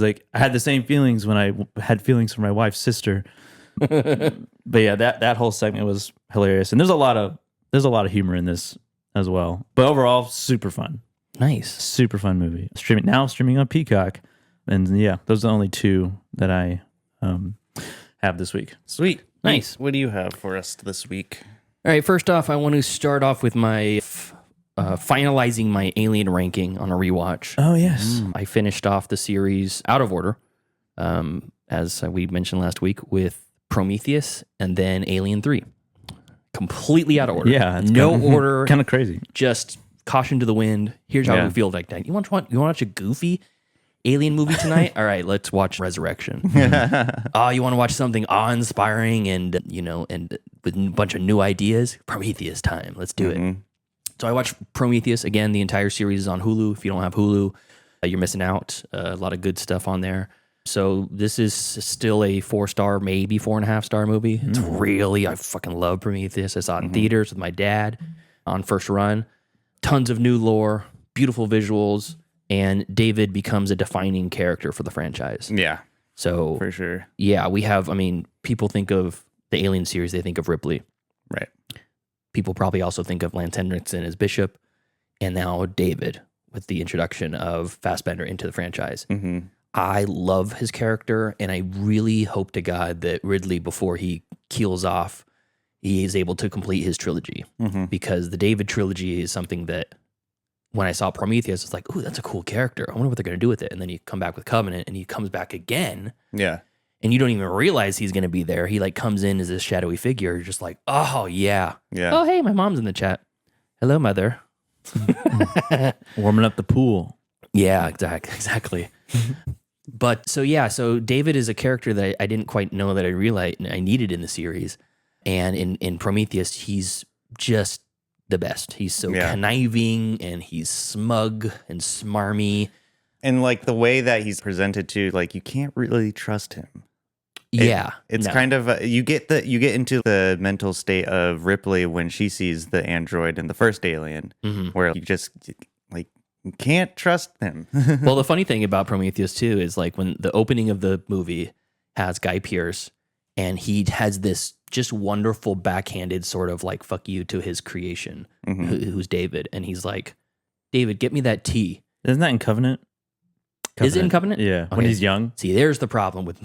like, I had the same feelings when I had feelings for my wife's sister. But yeah, that whole segment was hilarious. And there's a lot of humor in this as well. But overall, super fun. Nice. Super fun movie. Streaming on Peacock. And yeah, those are the only two that I have this week. Sweet. Nice. What do you have for us this week? All right, first off, I want to start off with my finalizing my Alien ranking on a rewatch. Oh, yes. I finished off the series out of order, as we mentioned last week, with Prometheus and then Alien 3. Completely out of order. Yeah. No order. Kind of crazy. Just caution to the wind. Here's how we feel like that. You want to watch a goofy alien movie tonight? All right, let's watch Resurrection. Oh, you want to watch something awe-inspiring and with a bunch of new ideas? Prometheus time. Let's do it. So I watched Prometheus again. The entire series is on Hulu. If you don't have Hulu, you're missing out. A lot of good stuff on there. So this is still a 4-star, maybe 4.5-star movie. It's really, I fucking love Prometheus. I saw it in theaters with my dad on first run. Tons of new lore, beautiful visuals. and David becomes a defining character for the franchise. Yeah. So for sure. Yeah, we have, people think of the Alien series, they think of Ripley. Right. People probably also think of Lance Henriksen as Bishop, and now David with the introduction of Fassbender into the franchise. Mm-hmm. I love his character, and I really hope to God that Ridley, before he keels off, he is able to complete his trilogy. Mm-hmm. Because the David trilogy is something that when I saw Prometheus, it's like, ooh, that's a cool character. I wonder what they're going to do with it. And then you come back with Covenant, and he comes back again. Yeah. And you don't even realize he's going to be there. He like comes in as this shadowy figure. You're just like, oh, yeah. Yeah. Oh, hey, my mom's in the chat. Hello, mother. Warming up the pool. Yeah, exactly. But so David is a character that I didn't quite know that I realized I needed in the series. And in Prometheus, he's just the best. He's so conniving, and he's smug and smarmy. And like the way that he's presented to, like, you can't really trust him. It's kind of you get into the mental state of Ripley when she sees the android in the first Alien, where you just like you can't trust them. Well, the funny thing about Prometheus too is like when the opening of the movie has Guy Pearce, and he has this just wonderful backhanded sort of like fuck you to his creation, who's David, and he's like, David, get me that tea. Isn't that in Covenant? Is it in Covenant? Yeah, okay. When he's young. See, there's the problem with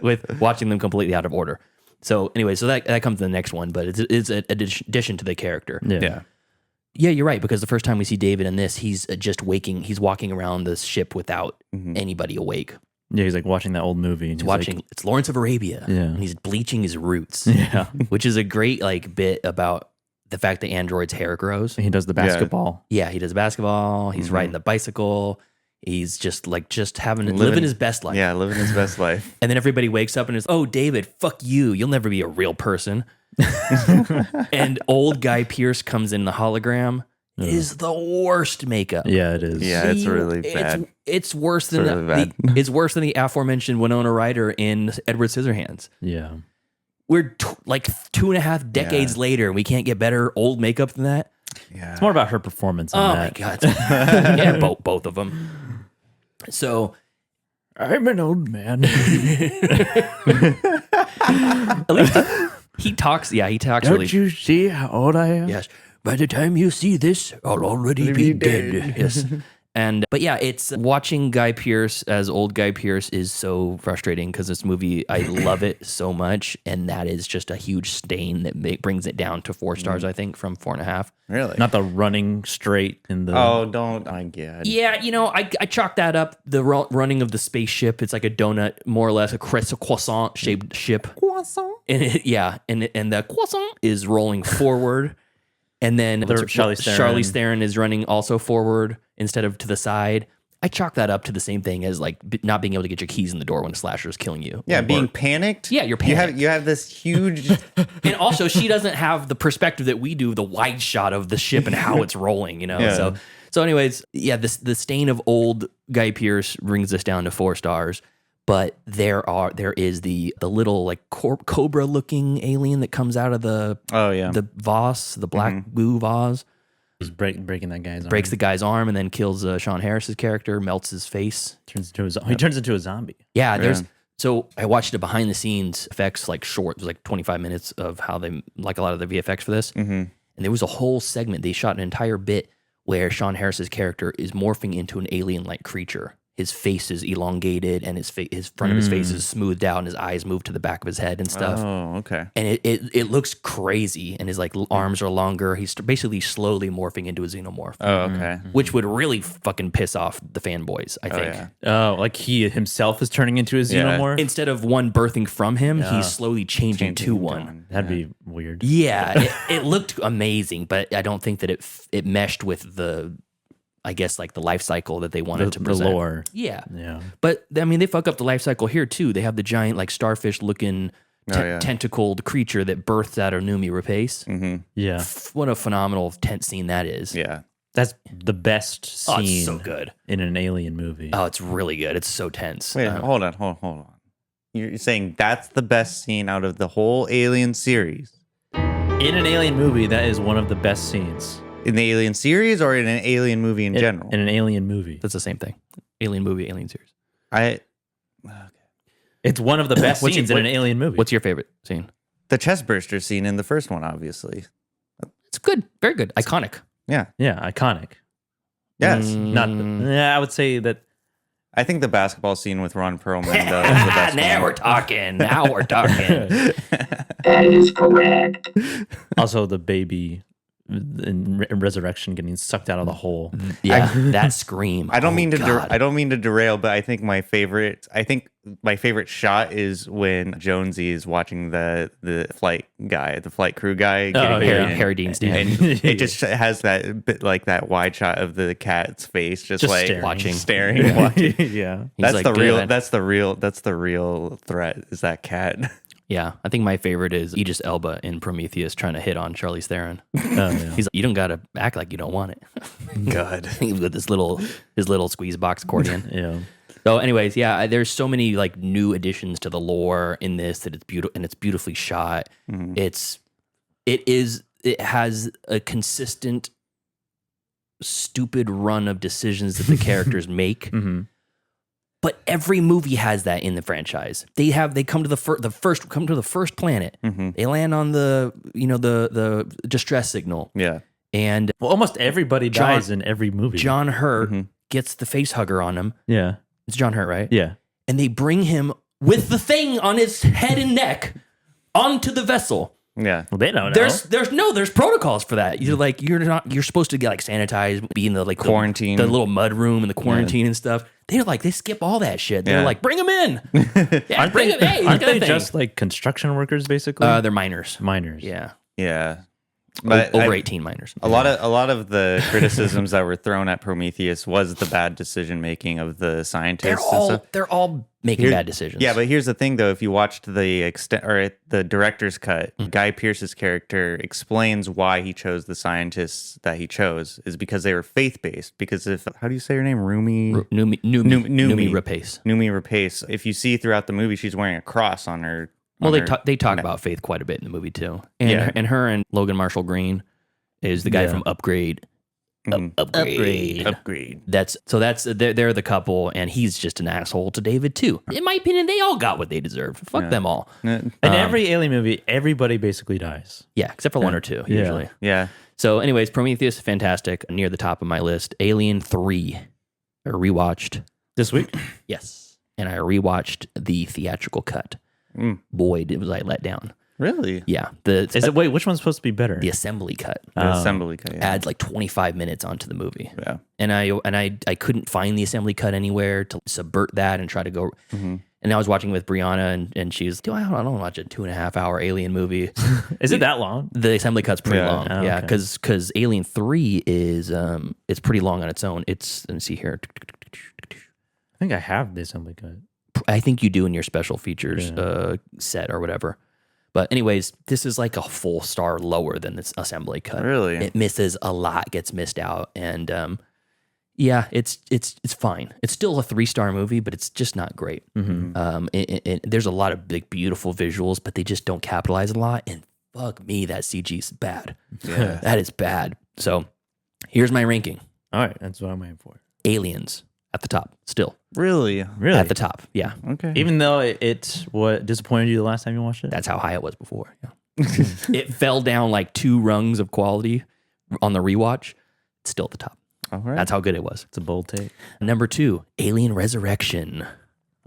with watching them completely out of order. So anyway, so that comes to the next one, but it's an addition to the character. Yeah. Yeah, you're right, because the first time we see David in this, he's just he's walking around the ship without anybody awake. Yeah, he's like watching that old movie. And he's watching, like, it's Lawrence of Arabia. Yeah. And he's bleaching his roots. Yeah. Which is a great like bit about the fact that Android's hair grows. And he does the basketball. Yeah, he does basketball. He's riding the bicycle. He's just living his best life. Yeah, living his best life. And then everybody wakes up and is, oh, David, fuck you. You'll never be a real person. And old Guy Pearce comes in the hologram. It is the worst makeup. Yeah, it is. Yeah, it's really bad. It's worse than it's worse than the aforementioned Winona Ryder in Edward Scissorhands. Yeah. We're like 2.5 decades later, and we can't get better old makeup than that. Yeah. It's more about her performance on that. Oh my God. Yeah, both of them. So I'm an old man. At least he talks. Yeah, he talks. Don't really. you see how old I am? Yes. By the time you see this, I'll already be dead. Yes. But yeah, it's watching Guy Pearce as old Guy Pearce is so frustrating because this movie, I love it so much. And that is just a huge stain that brings it down to 4 stars, I think, from 4.5. Really? Not the running straight in the... Oh, don't. I get. Yeah, I chalk that up. The running of the spaceship, it's like a donut, more or less, a croissant-shaped ship. Croissant? And and the croissant is rolling forward. And then Charlize Theron is running also forward instead of to the side. I chalk that up to the same thing as like not being able to get your keys in the door when a slasher is killing you. Yeah, being panicked. Yeah, you're panicked. You have this huge... And also, she doesn't have the perspective that we do, the wide shot of the ship and how it's rolling, Yeah. So anyways, yeah, the stain of old Guy Pearce brings us down to 4 stars. But there is the little like cobra looking alien that comes out of the vase, the black goo vase. He's breaking that guy's arm. Breaks the guy's arm and then kills Sean Harris's character, melts his face. He turns into a zombie. Yeah, so I watched the behind the scenes effects like short. It was like 25 minutes of how they like a lot of the VFX for this. And there was a whole segment. They shot an entire bit where Sean Harris's character is morphing into an alien-like creature. His face is elongated and his front of his face is smoothed out and his eyes move to the back of his head and stuff. Oh, okay. And it looks crazy and his like arms are longer. He's basically slowly morphing into a xenomorph. Oh, okay. Which would really fucking piss off the fanboys, I think. Yeah. Oh, like he himself is turning into a xenomorph? Instead of one birthing from him, he's slowly changing to one. That'd be weird. Yeah, it looked amazing, but I don't think that it meshed with the... I guess like the life cycle that they wanted to present. The lore. Yeah. But I mean, they fuck up the life cycle here too. They have the giant like starfish looking tentacled creature that births out of Noomi Rapace. Yeah. What a phenomenal tent scene that is. Yeah. That's the best scene. Oh, it's so good. In an alien movie. Oh, it's really good. It's so tense. Wait, hold on. You're saying that's the best scene out of the whole Alien series? In an alien movie, that is one of the best scenes. In the Alien series or in an Alien movie in general? In an Alien movie. That's the same thing. Alien movie, Alien series. It's one of the best scenes in an Alien movie. What's your favorite scene? The chestburster scene in the first one, obviously. It's good. Very good. Iconic. Yeah. Yeah, iconic. Yes. I would say that. I think the basketball scene with Ron Perlman, though, is the best Now one. we're talking. Now we're talking. That is correct. Also, the baby in Resurrection getting sucked out of the hole. Yeah, that scream. I don't mean to God. I don't mean to derail, but I think my favorite shot is when Jonesy is watching the flight crew guy getting Harry Dean Stanton. and it just has that bit like that wide shot of the cat's face just like staring. Watching. Yeah. That's like, the real "Good." that's the real threat is that cat. Yeah, I think my favorite is Idris Elba in Prometheus trying to hit on Charlize Theron. Yeah. He's like, you don't got to act like you don't want it. God. With his little squeeze box accordion. Yeah. So anyways, yeah, there's so many like new additions to the lore in this that it's beautiful and it's beautifully shot. Mm-hmm. It has a consistent stupid run of decisions that the characters make. Mm-hmm. But every movie has that in the franchise. They come to the first planet. Mm-hmm. They land on the distress signal. Yeah. And almost everybody dies in every movie. John Hurt gets the face hugger on him. Yeah. It's John Hurt, right? Yeah. And they bring him with the thing on his head and neck onto the vessel. Yeah. Well, they don't know. There's protocols for that. You're supposed to get like sanitized, be in the like quarantine, the little mud room and the quarantine and stuff. They skip all that shit. They're like, bring them in. Yeah, aren't they just like construction workers basically? They're miners. Yeah. Yeah. But over 18 minors. A lot of the criticisms that were thrown at Prometheus was the bad decision making of the scientists. They're all making bad decisions. Yeah, but here's the thing, though: if you watched the director's cut, Guy Pearce's character explains why he chose the scientists that he chose is because they were faith based. Because how do you say her name? Noomi Rapace. Noomi Rapace. If you see throughout the movie, she's wearing a cross on her. Well, they talk about faith quite a bit in the movie too, and her and Logan Marshall Green is the guy from Upgrade. Upgrade. That's they're the couple, and he's just an asshole to David too. In my opinion, they all got what they deserve. Fuck them all. In every Alien movie, everybody basically dies. Yeah, except for one or two usually. Yeah. So, anyways, Prometheus, fantastic, near the top of my list. Alien 3, I rewatched this week. Yes, and I rewatched the theatrical cut. Boy, was I let down. Really? Yeah. Wait, which one's supposed to be better? The assembly cut. The assembly cut adds like 25 minutes onto the movie. Yeah. And I couldn't find the assembly cut anywhere to subvert that and try to go. Mm-hmm. And I was watching with Brianna, and she's, I don't watch a 2.5 hour Alien movie. Is it that long? The assembly cut's pretty long. Oh, yeah, okay. because Alien 3 is it's pretty long on its own. Let me see here. I think I have the assembly cut. I think you do in your special features set or whatever. But anyways, this is like a full star lower than this assembly cut. Really? It misses a lot, gets missed out. And yeah, it's fine. It's still a 3-star movie, but it's just not great. Mm-hmm. There's a lot of big, beautiful visuals, but they just don't capitalize a lot. And fuck me, that CG's bad. Yeah. That is bad. So here's my ranking. All right, that's what I'm aiming for. Aliens at the top, still. Really? At the top, yeah. Okay. Even though it what disappointed you the last time you watched it? That's how high it was before. Yeah. It fell down like 2 rungs of quality on the rewatch. It's still at the top. All right. That's how good it was. It's a bold take. Number 2, Alien Resurrection.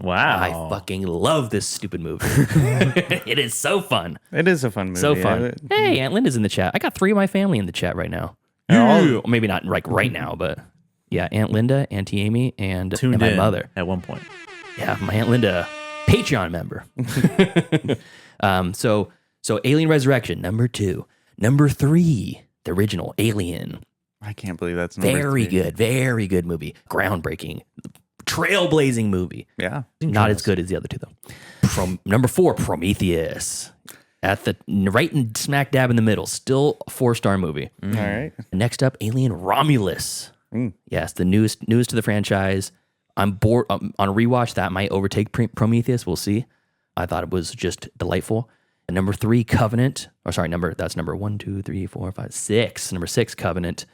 Wow. I fucking love this stupid movie. It is so fun. It is a fun movie. So fun. Hey, Aunt Linda's in the chat. I got 3 of my family in the chat right now. Maybe not like right now, but yeah, Aunt Linda, Auntie Amy, and my mother. At one point. Yeah, my Aunt Linda, Patreon member. So Alien Resurrection, number 2. Number 3, the original Alien. I can't believe that's number 3. Very good movie. Groundbreaking, trailblazing movie. Yeah. Not as good as the other 2 though. From number 4, Prometheus. Right in smack dab in the middle. Still a 4-star movie. All right. Next up, Alien Romulus. Yes, the newest to the franchise. I'm bored. On a rewatch, that might overtake Prometheus. We'll see. I thought it was just delightful. Number 3, Covenant. That's number 1, 2, 3, 4, 5, 6. Number 6, Covenant.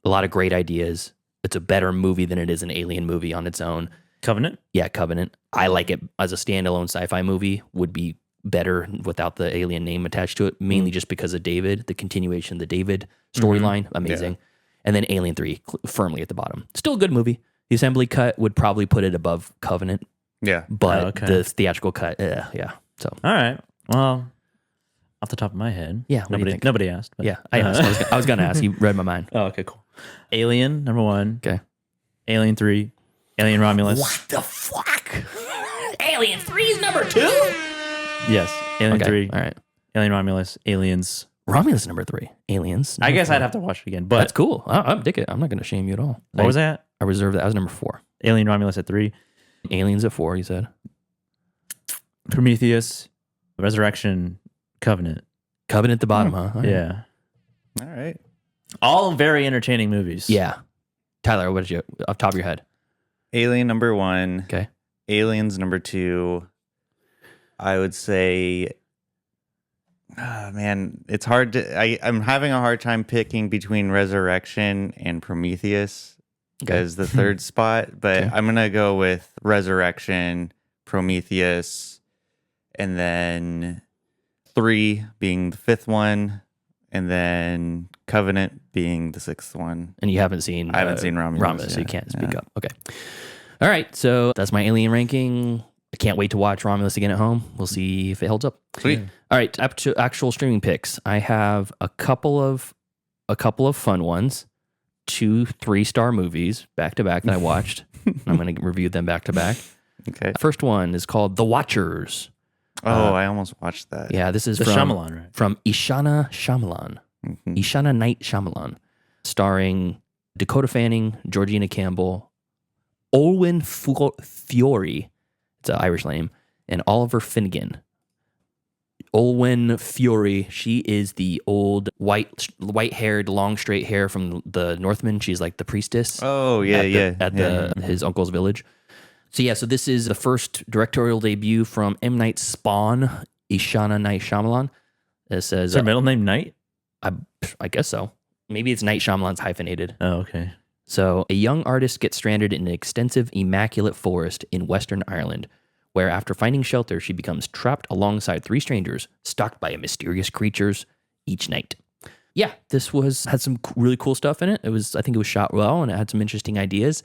A lot of great ideas. It's a better movie than it is an Alien movie on its own. Covenant? Yeah, Covenant. I like it as a standalone sci-fi movie. Would be better without the Alien name attached to it, mainly just because of David, the continuation of the David storyline. Amazing. Yeah. And then Alien 3, firmly at the bottom. Still a good movie. The assembly cut would probably put it above Covenant. Yeah. But the theatrical cut, yeah. So. All right. Well, off the top of my head. Yeah. Nobody asked. But, yeah. I asked. I was going to ask. You read my mind. Oh, okay, cool. Alien, number 1. Okay. Alien 3. Alien Romulus. What the fuck? Alien 3 is number 2? Yes. Alien 3. All right. Alien Romulus. Aliens. Romulus number 3. Aliens. I guess I'd have to watch it again. But that's cool. I'm dig it. I'm not going to shame you at all. What was that? I reserved that. I was number 4. Alien Romulus at 3. Aliens at 4, you said. Prometheus. Resurrection. Covenant. Covenant at the bottom, huh? All right. Yeah. All right. All very entertaining movies. Yeah. Tyler, what did you, off the top of your head? Alien number 1. Okay. Aliens number 2. I would say, man, it's hard to. I'm having a hard time picking between Resurrection and Prometheus as the third spot, but I'm gonna go with Resurrection, Prometheus, and then 3 being the 5th one, and then Covenant being the 6th one. And you haven't seen? I haven't seen Romulus, so you can't speak up. Okay. All right. So that's my Alien ranking. I can't wait to watch Romulus again at home. We'll see if it holds up. Sweet. All right, up to actual streaming picks. I have a couple of fun ones, 2 3-star movies back to back that I watched. I'm going to review them back to back. Okay. First one is called The Watchers. Oh, I almost watched that. Yeah, this is the from Shyamalan, right? From Ishana Shyamalan. Ishana Night Shyamalan, starring Dakota Fanning, Georgina Campbell, Olwen Fiore. It's an Irish name, and Oliver Finnegan. Olwen Fiore, she is the old white-haired, long, straight hair from the Northmen. She's like the priestess. Oh, yeah, at his uncle's village. So this is the first directorial debut from M. Night's Spawn, Ishana Night Shyamalan. It says... Is her middle name Night? I guess so. Maybe it's Night Shyamalan's hyphenated. Oh, okay. So, a young artist gets stranded in an extensive, immaculate forest in Western Ireland, where after finding shelter, she becomes trapped alongside 3 strangers, stalked by mysterious creatures each night. Yeah, this had some really cool stuff in it. I think it was shot well, and it had some interesting ideas.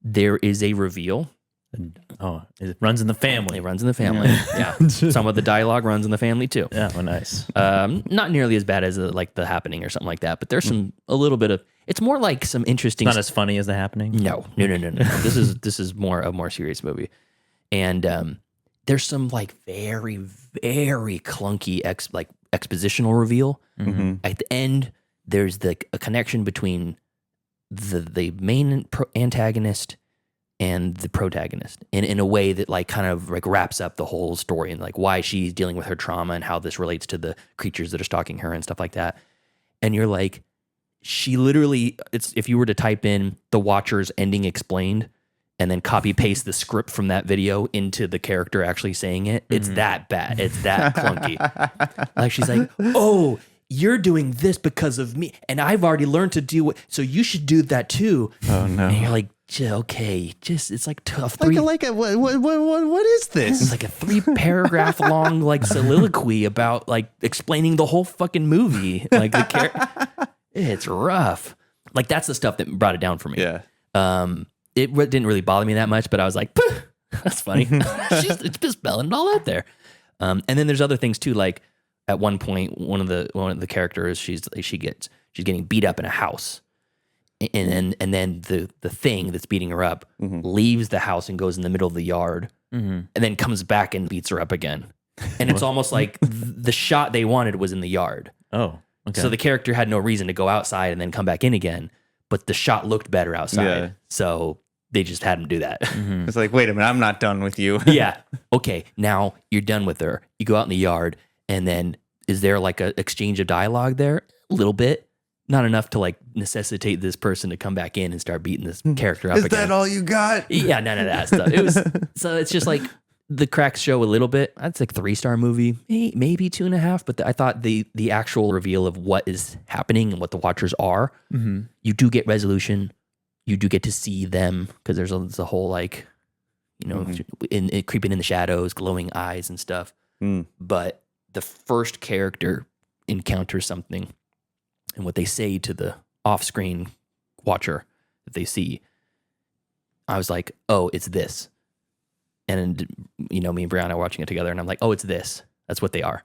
There is a reveal. It runs in the family. It runs in the family. Yeah. Some of the dialogue runs in the family too. Yeah, well, nice. Not nearly as bad as like The Happening or something like that, but there's a little bit of. It's more like some interesting. It's not as funny as The Happening. No. This is more a more serious movie, and there's some like very very clunky expositional reveal. Mm-hmm. At the end. There's a connection between the main antagonist and the protagonist in a way that like kind of like wraps up the whole story and like why she's dealing with her trauma and how this relates to the creatures that are stalking her and stuff like that. And you're like, she literally, it's if you were to type in The Watchers ending explained and then copy paste the script from that video into the character actually saying it, it's that bad. It's that clunky. Like she's like, oh, you're doing this because of me, and I've already learned to do it, so you should do that too. Oh no! And you're like, okay, it's like tough. What is this? It's like a 3-paragraph long like soliloquy about like explaining the whole fucking movie. Like it's rough. Like that's the stuff that brought it down for me. Yeah. It didn't really bother me that much, but I was like, that's funny. It's just spelling it all out there. And then there's other things too, like. At one point, one of the characters, she's getting beat up in a house, and then the thing that's beating her up leaves the house and goes in the middle of the yard, and then comes back and beats her up again. And it's almost like the shot they wanted was in the yard. Oh, okay. So the character had no reason to go outside and then come back in again, but the shot looked better outside. Yeah. So they just had him do that. It's like, wait a minute, I'm not done with you. Yeah. Okay, now you're done with her. You go out in the yard. And then is there like an exchange of dialogue there? A little bit. Not enough to like necessitate this person to come back in and start beating this character up again. Is that all you got? Yeah, none of that stuff. So it's just like The cracks show a little bit. That's like 3-star movie, maybe 2.5. But I thought the actual reveal of what is happening and what the Watchers are, you do get resolution. You do get to see them because there's a whole like, in creeping in the shadows, glowing eyes and stuff. But the first character encounters something, and what they say to the off-screen watcher that they see, I was like, oh, it's this. And, me and Brianna are watching it together, and I'm like, oh, it's this. That's what they are.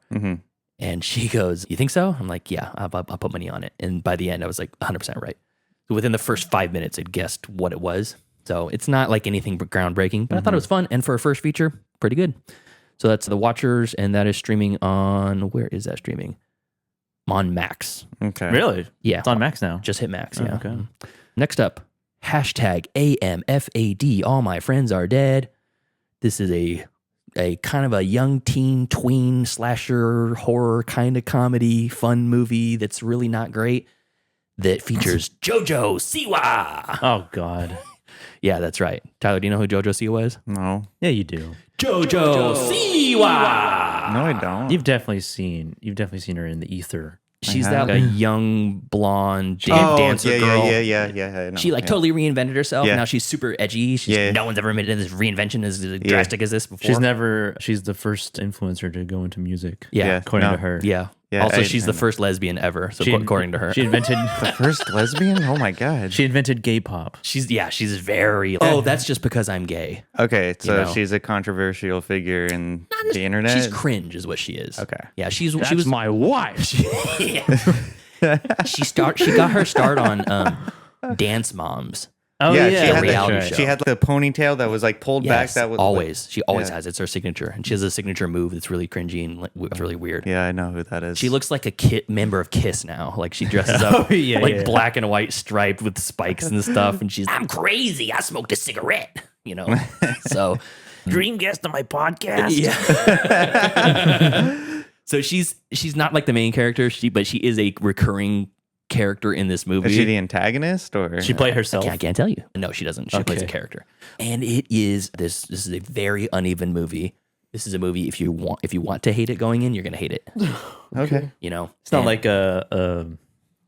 And she goes, you think so? I'm like, yeah, I'll put money on it. And by the end, I was like 100% right. So within the first 5 minutes, I'd guessed what it was. So it's not like anything groundbreaking, but I thought it was fun. And for a first feature, pretty good. So that's The Watchers, and that is streaming on, where is that streaming? On Max. Okay. Really? Yeah. It's on Max now. Just hit Max, Oh, yeah. okay. Next up, #AMFAD, all my friends are dead. This is a kind of a young teen, tween, slasher, horror kind of comedy, fun movie that's really not great, that features Jojo Siwa. Oh, God. Yeah, that's right. Tyler, do you know who Jojo Siwa is? No. Yeah, you do. Jojo Siwa. No, I don't. You've definitely seen her in the ether. She's that young blonde dancer girl. Yeah. I know. She totally reinvented herself. Yeah. Now she's super edgy. No one's ever made this reinvention as drastic as this before. She's the first influencer to go into music. Yeah. According to her. Yeah. Also, she's the first lesbian ever. So according to her, she invented the first lesbian. Oh my God. She invented gay pop. She's very. Oh, that's just because I'm gay. Okay, so she's a controversial figure in the internet. She's cringe, is what she is. Okay. Yeah, she was my wife. She got her start on Dance Moms. Oh yeah, yeah, she had reality show. She had the ponytail that was like pulled back. That was she always has. It's her signature, and she has a signature move that's really cringy and it's really weird. Yeah, I know who that is. She looks like a member of Kiss now. Like she dresses up black and white striped with spikes and stuff, and I'm crazy. I smoked a cigarette. So dream guest on my podcast. Yeah. So she's not like the main character, but she is a recurring character in this movie. Is she the antagonist or she played herself? I can't tell you. No, she doesn't. She plays a character. And it is this is a very uneven movie. This is a movie if you want to hate it going in, you're gonna hate it. Okay. It's not like the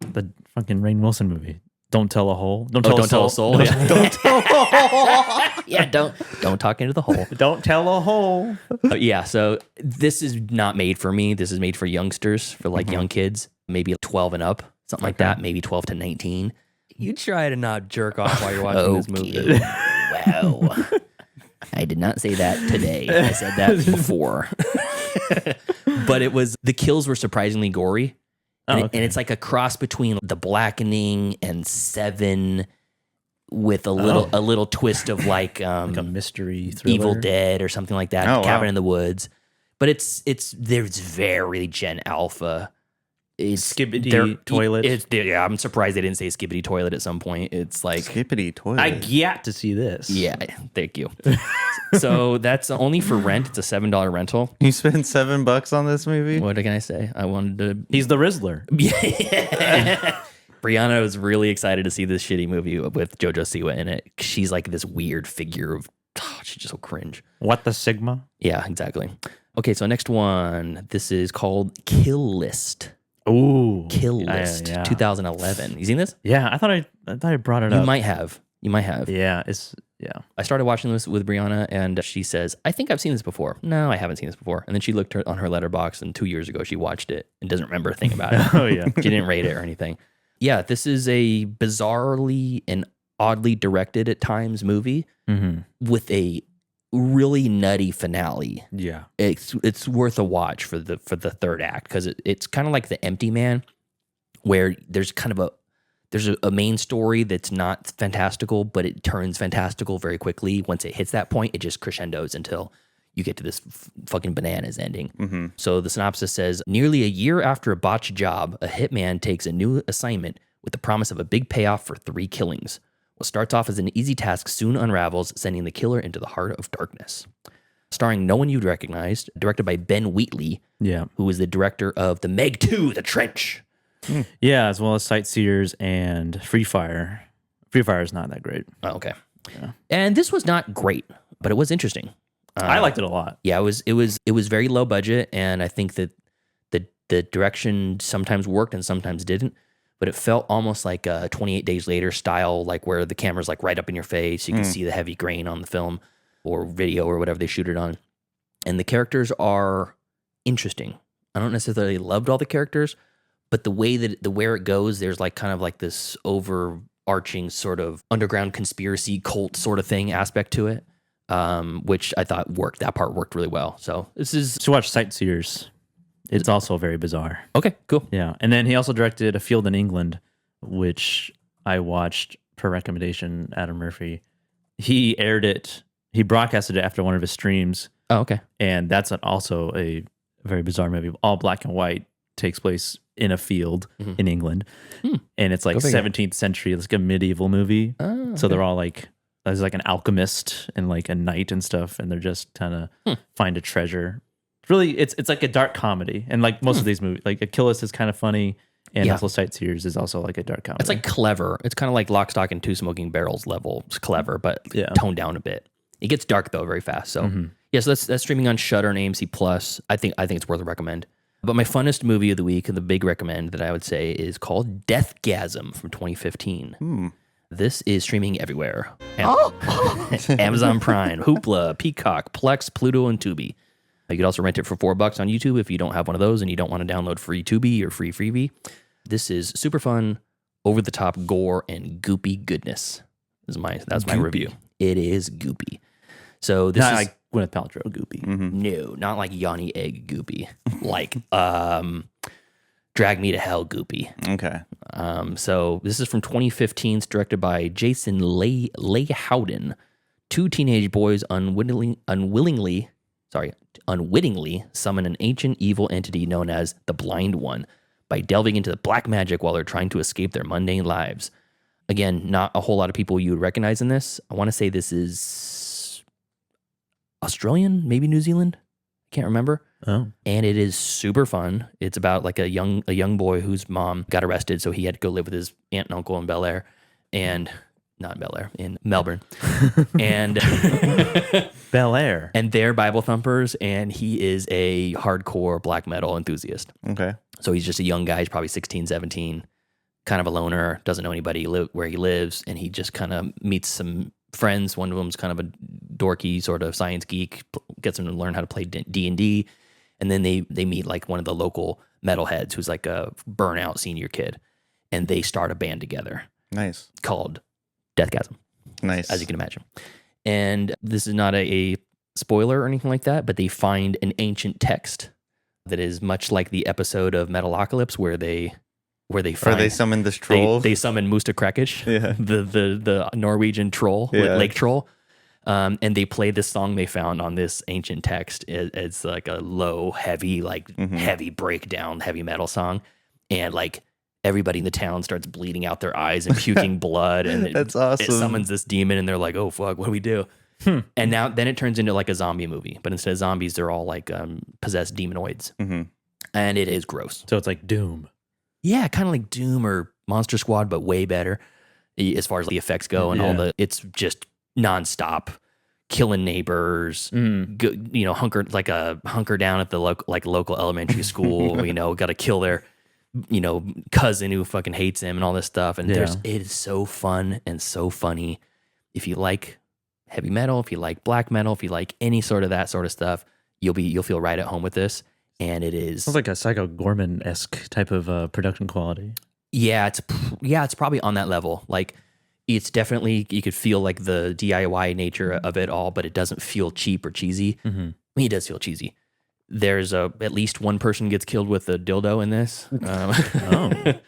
fucking Rainn Wilson movie. Don't tell a hole. Don't tell a soul. Yeah. Don't tell a hole. Yeah, don't talk into the hole. Don't tell a hole. Yeah, so this is not made for me. This is made for youngsters, for young kids, maybe 12 and up. Something like that, maybe 12 to 19. You try to not jerk off while you're watching this movie. Wow. I did not say that today. I said that before. But the kills were surprisingly gory. And it's like a cross between The Blackening and Seven with a little twist of like a mystery thriller. Evil Dead or something like that. Cabin in the Woods. But there's very Gen Alpha. It's Skibbity toilet. I'm surprised they didn't say skibbity toilet at some point. It's like skibbity toilet. I get to see this. Yeah, thank you. So that's only for rent. It's a $7 rental. You spent $7 on this movie? What can I say? I wanted to. He's the Rizzler. Yeah. Brianna was really excited to see this shitty movie with Jojo Siwa in it. She's like this weird figure of. She's just so cringe. What the Sigma? Yeah, exactly. Okay, so next one. This is called Kill List. Ooh, Kill List, 2011. You seen this? Yeah, I thought I brought it up. You might have. Yeah, I started watching this with Brianna, and she says, "I think I've seen this before." No, I haven't seen this before. And then she looked on her letterbox, and 2 years ago she watched it and doesn't remember a thing about it. Oh yeah, she didn't rate it or anything. Yeah, this is a bizarrely and oddly directed at times movie with a really nutty finale. Yeah, it's worth a watch for the third act because it's kind of like The Empty Man, where there's a main story that's not fantastical, but it turns fantastical very quickly. Once it hits that point, it just crescendos until you get to this fucking bananas ending. So the synopsis says, nearly a year after a botched job, a hitman takes a new assignment with the promise of a big payoff for 3 killings. What starts off as an easy task soon unravels, sending the killer into the heart of darkness. Starring no one you'd recognized, directed by Ben Wheatley, who is the director of The Meg 2, The Trench. Yeah, as well as Sightseers and Free Fire. Free Fire is not that great. Oh, okay. Yeah. And this was not great, but it was interesting. I liked it a lot. Yeah, it was very low budget, and I think that the direction sometimes worked and sometimes didn't. But it felt almost like a 28 Days Later style, like where the camera's like right up in your face. You can see the heavy grain on the film or video or whatever they shoot it on. And the characters are interesting. I don't necessarily loved all the characters, but where it goes, there's like kind of like this overarching sort of underground conspiracy cult sort of thing aspect to it, which I thought worked. That part worked really well. So this is to watch Sightseers. It's also very bizarre. Okay, cool. Yeah. And then he also directed A Field in England, which I watched per recommendation, Adam Murphy. He broadcasted it after one of his streams. Oh, okay. And that's also a very bizarre movie. All black and white, takes place in a field in England. And it's like 17th century, it's like a medieval movie. Oh, so they're all like, there's like an alchemist and like a knight and stuff. And they're just trying to find a treasure. Really, it's like a dark comedy, and like most of these movies, like Achilles is kind of funny, and also Sightseers is also like a dark comedy. It's like clever. It's kind of like Lock, Stock, and Two Smoking Barrels level. It's clever, but toned down a bit. It gets dark though very fast. So so that's streaming on Shudder and AMC Plus. I think it's worth a recommend. But my funnest movie of the week and the big recommend that I would say is called Deathgasm from 2015. This is streaming everywhere. Amazon Prime, Hoopla, Peacock, Plex, Pluto, and Tubi. You could also rent it for $4 on YouTube if you don't have one of those and you don't want to download free Tubi or free Freebie. This is super fun, over the top gore and goopy goodness. That's my review. It is goopy. So this not is like Gwyneth Paltrow goopy. No, not like Yanni Egg goopy. Like Drag Me to Hell goopy. Okay. So this is from 2015. It's directed by Jason Howden. Two teenage boys unwittingly summon an ancient evil entity known as the Blind One by delving into the black magic while they're trying to escape their mundane lives. Again, not a whole lot of people you would recognize in this. I want to say this is Australian, maybe New Zealand. I can't remember. Oh. And it is super fun. It's about like a young boy whose mom got arrested, so he had to go live with his aunt and uncle in Bel Air. And not Bel Air, in Melbourne. And Bel Air. And they're Bible thumpers, and he is a hardcore black metal enthusiast. Okay. So he's just a young guy, he's probably 16, 17, kind of a loner, doesn't know anybody where he lives, and he just kind of meets some friends. One of them's kind of a dorky sort of science geek, gets him to learn how to play D&D, and then they meet like one of the local metalheads who's like a burnout senior kid, and they start a band together. Nice. Called Deathgasm. Nice. As you can imagine. And this is not a spoiler or anything like that, but they find an ancient text that is much like the episode of Metalocalypse where they summon this troll. They summon Musta Krakish, the Norwegian troll, lake troll. And they play this song they found on this ancient text. It's like a low, heavy, heavy breakdown, heavy metal song. And like everybody in the town starts bleeding out their eyes and puking blood. And that's awesome. It summons this demon and they're like, oh, fuck, what do we do? And then it turns into like a zombie movie. But instead of zombies, they're all like possessed demonoids. And it is gross. So it's like Doom. Yeah, kind of like Doom or Monster Squad, but way better as far as the effects go and all it's just nonstop killing neighbors, hunker down at the local elementary school, got to kill their, cousin who fucking hates him and all this stuff. And it is so fun and so funny. If you like heavy metal, if you like black metal, if you like any sort of that sort of stuff, you'll feel right at home with this. And it is sounds like a Psycho Gorman-esque type of production quality. Yeah, it's probably on that level. Like, it's definitely, you could feel like the DIY nature of it all, but it doesn't feel cheap or cheesy. I mean, it does feel cheesy. There's at least one person gets killed with a dildo in this.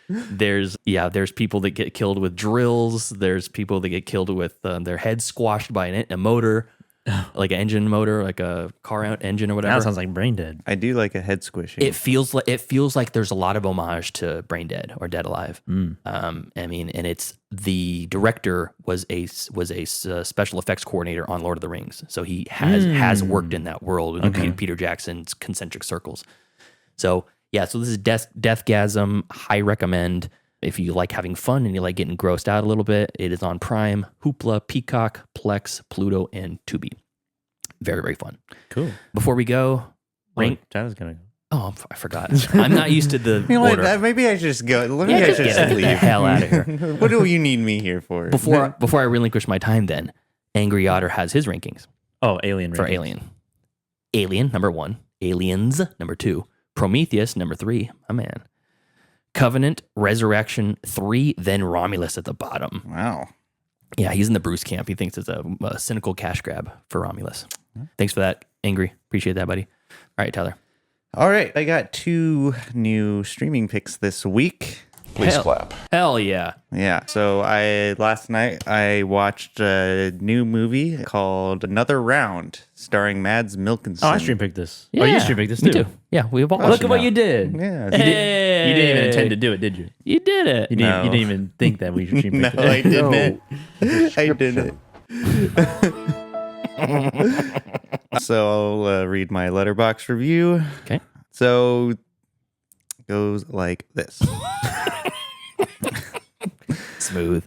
There's people that get killed with drills. There's people that get killed with their heads squashed by a motor. Like an engine motor, like a car engine or whatever. That sounds like Brain Dead. I do like a head squishing. It feels like there's a lot of homage to Brain Dead or Dead Alive. I mean, and it's the director was a special effects coordinator on Lord of the Rings, so he has worked in that world with Peter Jackson's concentric circles. So this is Deathgasm. High recommend. If you like having fun and you like getting grossed out a little bit, it is on Prime, Hoopla, Peacock, Plex, Pluto, and Tubi. Very, very fun. Cool. Before we go, Tyler's going to go. Oh, I forgot. I'm not used to the order. Maybe I should just go. Let me just leave. get the hell out of here. What do you need me here for? Before I relinquish my time, then Angry Otter has his rankings. Oh, Alien for rankings. Alien. Alien number 1. Aliens number 2. Prometheus number 3. My man. Covenant, Resurrection 3. Then Romulus at the bottom. Wow. Yeah, he's in the Bruce camp. He thinks it's a cynical cash grab for Romulus. Thanks for that, Angry. Appreciate that, buddy. All right, Tyler. All right, I got 2 new streaming picks this week. Please clap. Hell yeah. Yeah. So last night I watched a new movie called Another Round, starring Mads Mikkelsen. Oh, I stream picked this. Yeah, oh, you stream picked this me too. Yeah, we've all Look at what you did. Yeah. You didn't even intend to do it, did you? You did it. You didn't even think that we should stream pick No, I didn't. I didn't. So I'll read my Letterboxd review. Okay. So it goes like this. Smooth.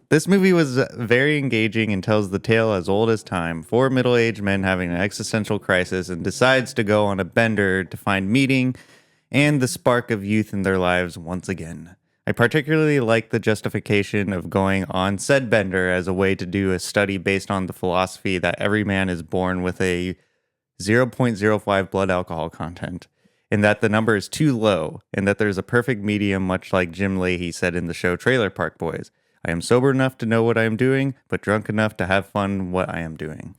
This movie was very engaging and tells the tale as old as time. 4 middle-aged men having an existential crisis and decides to go on a bender to find meaning and the spark of youth in their lives once again. I particularly like the justification of going on said bender as a way to do a study based on the philosophy that every man is born with a 0.05 blood alcohol content, and that the number is too low, and that there's a perfect medium, much like Jim Leahy said in the show Trailer Park Boys. I am sober enough to know what I am doing, but drunk enough to have fun what I am doing.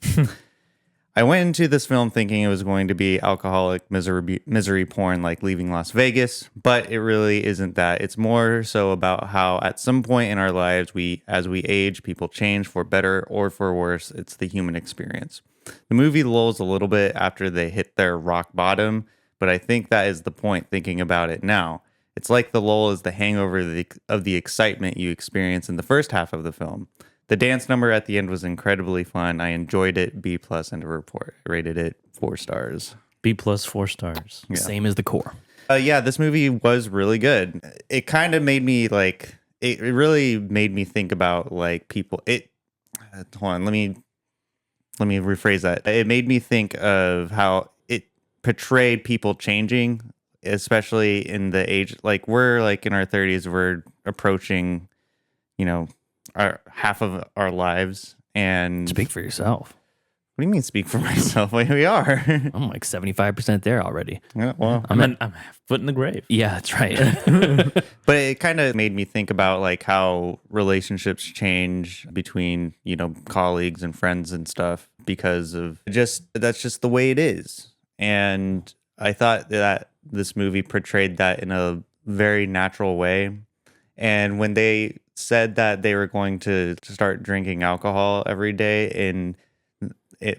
I went into this film thinking it was going to be alcoholic misery porn like Leaving Las Vegas, but it really isn't that. It's more so about how at some point in our lives, as we age, people change for better or for worse. It's the human experience. The movie lulls a little bit after they hit their rock bottom, but I think that is the point thinking about it now. It's like the lull is the hangover of the excitement you experience in the first half of the film. The dance number at the end was incredibly fun. I enjoyed it. B+ and a report. I rated it 4 stars. B+, 4 stars. Yeah. Same as The Core. Yeah, this movie was really good. It kind of made me like, it really made me think about like people. Hold on, let me rephrase that. It made me think of how it portrayed people changing, especially in the age, like we're like in our 30s, we're approaching, our half of our lives. And Speak for yourself. What do you mean speak for myself? Like, we are. I'm like 75% there already. Yeah, well, I'm half foot in the grave. Yeah, that's right. But it kind of made me think about like how relationships change between, colleagues and friends and stuff because of that's just the way it is. And I thought that this movie portrayed that in a very natural way. And when they said that they were going to start drinking alcohol every day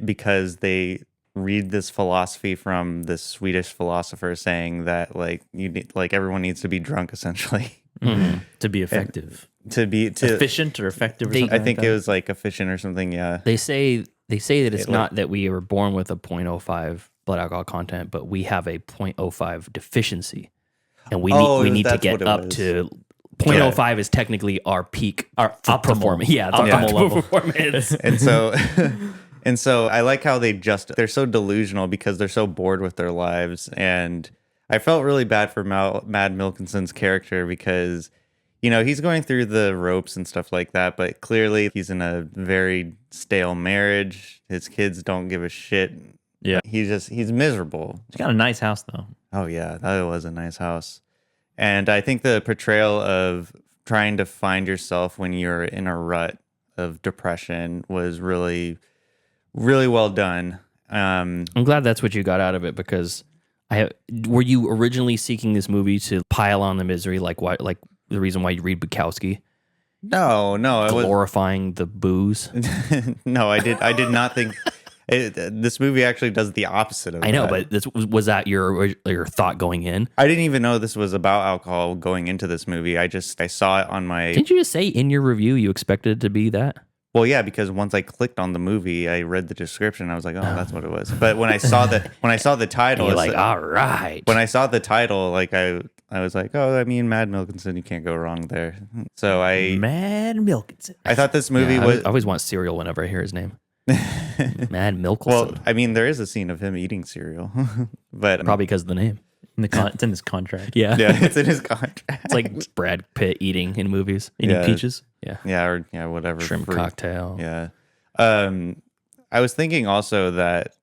because they read this philosophy from this Swedish philosopher saying that everyone needs to be drunk essentially to be effective, to be efficient or effective. Or something I think like it was like efficient or something. Yeah. They say that it's not that we were born with a 0.05 blood alcohol content, but we have a 0.05 deficiency, and we need to get up to 0.05 is technically our peak, our performance. Yeah, it's optimal level performance. And so I like how they're so delusional because they're so bored with their lives. And I felt really bad for Mads Mikkelsen's character because, he's going through the ropes and stuff like that, but clearly he's in a very stale marriage. His kids don't give a shit. Yeah. He's miserable. He's got a nice house though. Oh yeah, that was a nice house. And I think the portrayal of trying to find yourself when you're in a rut of depression was really, really well done. I'm glad that's what you got out of it because were you originally seeking this movie to pile on the misery like the reason why you read Bukowski? No, glorifying the booze. No, I did not think. This movie actually does the opposite of that. I know, but was that your thought going in? I didn't even know this was about alcohol going into this movie. I saw it on my... Didn't you just say in your review you expected it to be that? Well, yeah, because once I clicked on the movie, I read the description. I was like, oh, that's what it was. But when I saw the title... You're like, all right. When I saw the title, I was like, oh, Mads Mikkelsen, you can't go wrong there. So Mads Mikkelsen. I thought this movie was... I always want cereal whenever I hear his name. Mad Milkelson. Well, I mean, there is a scene of him eating cereal, but probably because of the name. It's in his contract. Yeah. Yeah, it's in his contract. It's like Brad Pitt eating in movies. Eating peaches. Yeah. Yeah, or whatever. Shrimp fruit. cocktail. Yeah. I was thinking also that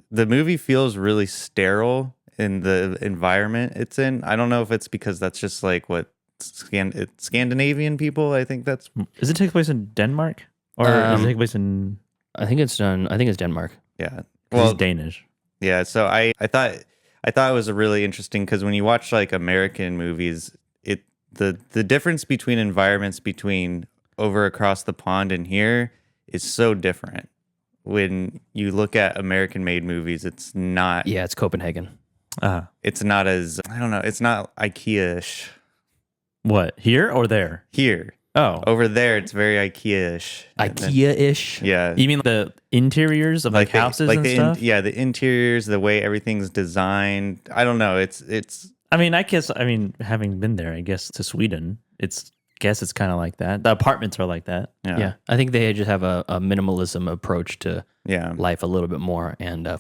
the movie feels really sterile in the environment it's in. I don't know if it's because that's just like what Scandinavian people, I think that's... Does it take place in Denmark? Or does it take place in... I think it's Denmark. Yeah. Well, it's Danish. Yeah, so I thought it was a really interesting, because when you watch like American movies, the difference between environments between over across the pond and here is so different. When you look at American-made movies, it's not... Yeah, it's Copenhagen. It's not as... I don't know. It's not IKEA-ish. What? Here or there? Here. Oh. Over there, it's very IKEA-ish. IKEA-ish? Yeah. You mean the interiors of like houses and stuff? Yeah, the interiors, the way everything's designed. I don't know. It's... I mean, having been there, I guess, to Sweden, it's kind of like that. The apartments are like that. Yeah. I think they just have a minimalism approach to life a little bit more, and a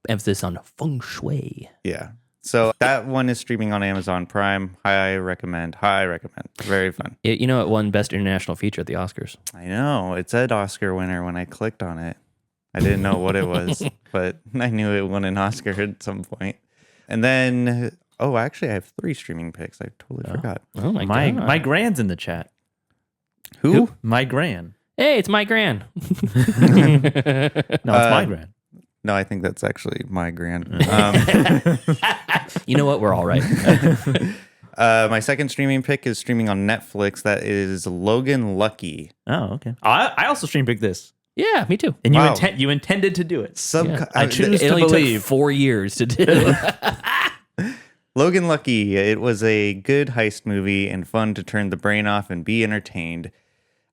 emphasis on feng shui. Yeah. So that one is streaming on Amazon Prime. Highly recommend. Very fun. It won Best International Feature at the Oscars. I know. It said Oscar winner when I clicked on it. I didn't know what it was, but I knew it won an Oscar at some point. And then... Oh, actually, I have 3 streaming picks. I totally forgot. Oh, my God. My Gran's in the chat. Who? My Gran. Hey, it's my Gran. No, it's my Gran. No, I think that's actually my Gran. You know what? We're all right. My second streaming pick is streaming on Netflix. That is Logan Lucky. Oh, okay. I also stream pick this. Yeah, me too. And you intended to do it. I choose to believe. Took 4 years to do. Logan Lucky, it was a good heist movie and fun to turn the brain off and be entertained.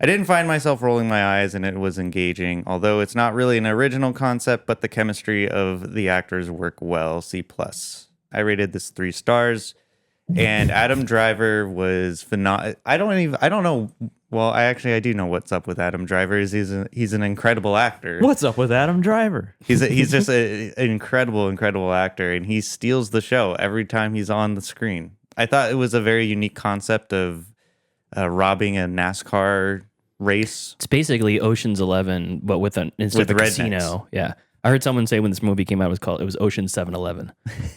I didn't find myself rolling my eyes, and it was engaging, although it's not really an original concept, but the chemistry of the actors work well. C+. I rated this 3 stars, and Adam Driver was phenomenal. I don't know. Well, I do know what's up with Adam Driver. He's an incredible actor. What's up with Adam Driver? He's just an incredible actor, and he steals the show every time he's on the screen. I thought it was a very unique concept of robbing a NASCAR race. It's basically Ocean's 11, but instead of a casino. Yeah. I heard someone say when this movie came out, it was Ocean 7-Eleven.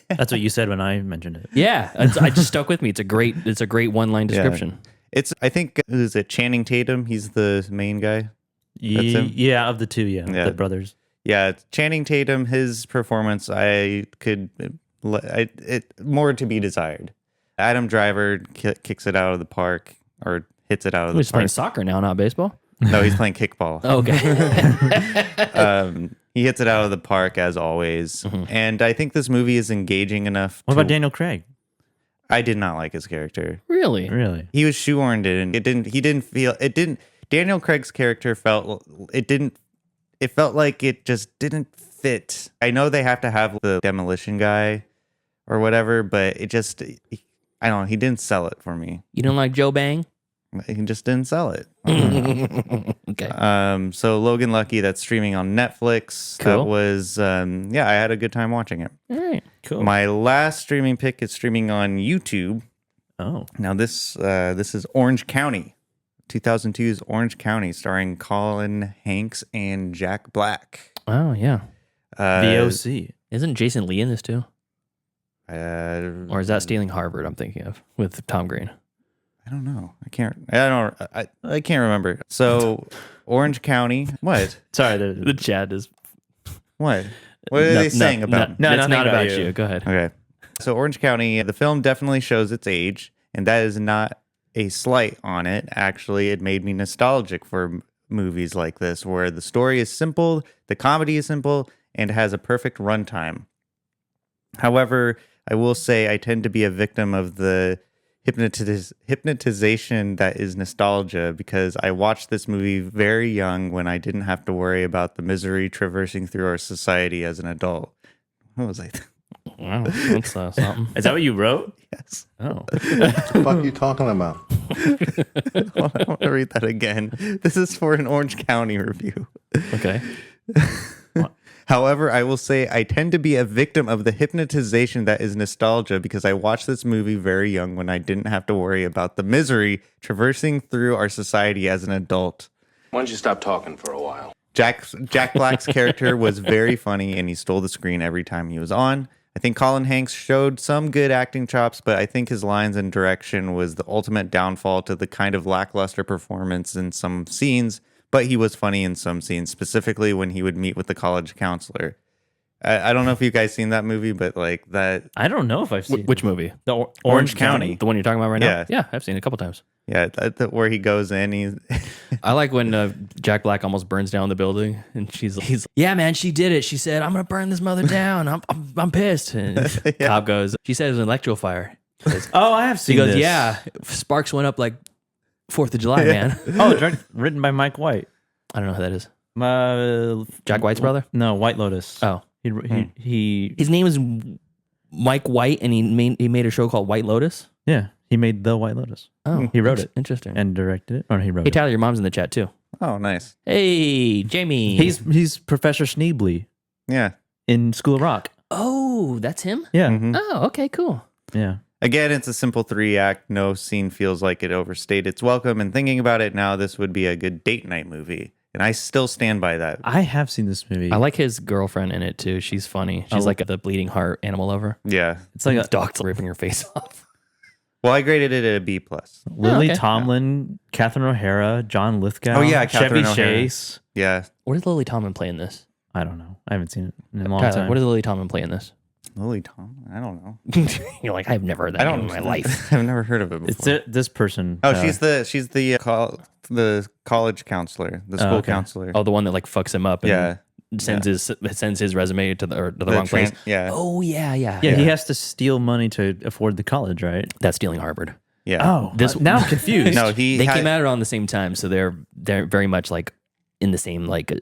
That's what you said when I mentioned it. Yeah, I just stuck with me. It's a great one-line description. Yeah. I think, is it Channing Tatum? He's the main guy. That's him? Yeah, of the two, the brothers. Yeah, Channing Tatum, his performance, more to be desired. Adam Driver kicks it out of the park, or hits it out of the park. He's playing soccer now, not baseball? No, he's playing kickball. Okay. He hits it out of the park, as always. Mm-hmm. And I think this movie is engaging enough. What about Daniel Craig? I did not like his character. Really? He was shoehorned in. Daniel Craig's character felt like it just didn't fit. I know they have to have the demolition guy or whatever, but it just, I don't know, he didn't sell it for me. You don't like Joe Bang? He just didn't sell it. Okay. So Logan Lucky, that's streaming on Netflix. Cool. That was, I had a good time watching it. All right. Cool. My last streaming pick is streaming on YouTube. Oh. Now this is Orange County. 2002's Orange County, starring Colin Hanks and Jack Black. Oh, yeah. VOC. Isn't Jason Lee in this too? Or is that Stealing Harvard I'm thinking of with Tom Green? I don't know. I can't remember. So Orange County. What? Sorry, the chat is. What? What are they saying about? No, it's not about you. Go ahead. Okay. So Orange County, the film definitely shows its age, and that is not a slight on it. Actually, it made me nostalgic for movies like this, where the story is simple, the comedy is simple, and has a perfect runtime. However, I will say I tend to be a victim of the hypnotization that is nostalgia, because I watched this movie very young when I didn't have to worry about the misery traversing through our society as an adult. What was I? Wow, that's something. Is that what you wrote? Yes. Oh. What the fuck are you talking about? I want to read that again. This is for an Orange County review. Okay. However, I will say I tend to be a victim of the hypnotization that is nostalgia because I watched this movie very young when I didn't have to worry about the misery traversing through our society as an adult. Why don't you stop talking for a while? Jack Black's character was very funny and he stole the screen every time he was on. I think Colin Hanks showed some good acting chops, but I think his lines and direction was the ultimate downfall to the kind of lackluster performance in some scenes. But he was funny in some scenes, specifically when he would meet with the college counselor. I don't know if you guys seen that movie, but like that. I don't know if I've seen Which movie? The Orange County. The one you're talking about right now? Yeah. Yeah, I've seen it a couple times. Yeah, where he goes in. He's I like when Jack Black almost burns down the building, and he's yeah, man, she did it. She said, "I'm gonna burn this mother down. I'm pissed." And Cop goes, "She said it was an electrical fire." Oh, I have seen. He goes, this. "Yeah, sparks went up like 4th of July, man." Oh, written by Mike White. I don't know who that is. Jack White's brother? No, White Lotus. Oh, he his name is Mike White, and he made a show called White Lotus. Yeah, he made The White Lotus. Oh, he wrote it. Interesting. And directed it. Or he wrote Hey, it. Tyler, your mom's in the chat too. Oh, nice. Hey, Jamie. He's Professor Schneebly. Yeah. In School of Rock. Oh, that's him? Yeah. Mm-hmm. Oh, okay, cool. Yeah. Again, it's a simple 3-act. No scene feels like it overstayed its welcome. And thinking about it now, this would be a good date night movie. And I still stand by that. I have seen this movie. I like his girlfriend in it too. She's funny. She's like the bleeding heart animal lover. Yeah. It's like a dog's ripping her face off. Well, I graded it at a B+. Lily Tomlin, Catherine O'Hara, John Lithgow. Oh, yeah, Chevy Catherine O'Hara. Chase. Yeah. What did Lily Tomlin play in this? I don't know. I haven't seen it in a long Tyler, time. what did Lily Tomlin play in this? Lily Tomlin? I don't know. You're like, I've never heard that name in my life. I've never heard of it before. It's this person. Oh, she's the college counselor, the school counselor. Oh, the one that like fucks him up. And Yeah. Sends his resume to the wrong place. Yeah. Oh yeah. Yeah, he has to steal money to afford the college, right? That's stealing Harvard. Yeah. Oh, now I'm confused. No, they came at it on the same time, so they're very much like in the same like.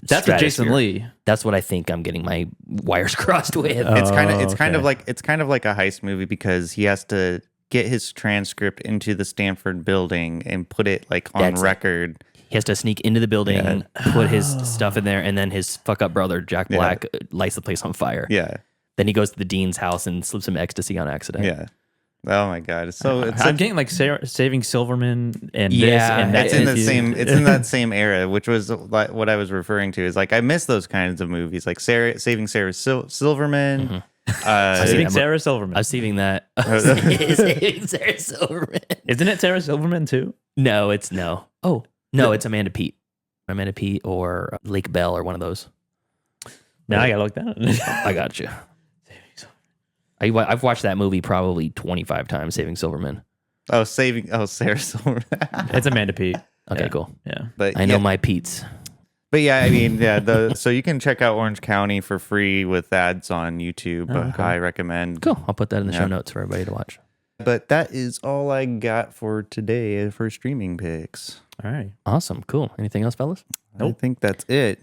That's a Jason Lee. That's what I think I'm getting my wires crossed with. It's kind of like a heist movie because he has to get his transcript into the Stanford building and put it like on record. He has to sneak into the building, put his stuff in there, and then his fuck up brother Jack Black lights the place on fire. Yeah. Then he goes to the dean's house and slips some ecstasy on accident. Yeah. Oh my god! I'm getting like Saving Silverman and Yeah, this and that. It's in the same. It's in that same era, which was like what I was referring to. Is like I miss those kinds of movies, like Saving Sarah Silverman. Saving Sarah Silverman. I was saving that. Saving Sarah Silverman. Isn't it Sarah Silverman too? No, it's no. Oh no, it's Amanda Peet. Amanda Peet or Lake Bell or one of those. Now I gotta look that up. I got you. I've watched that movie probably 25 times, Saving Silverman. Sarah Silverman. It's Amanda Peet. Okay, cool. Yeah. But I know my Peets. But yeah, I mean, so you can check out Orange County for free with ads on YouTube. I recommend. Cool. I'll put that in the show notes for everybody to watch. But that is all I got for today for streaming picks. All right. Awesome. Cool. Anything else, fellas? I think that's it.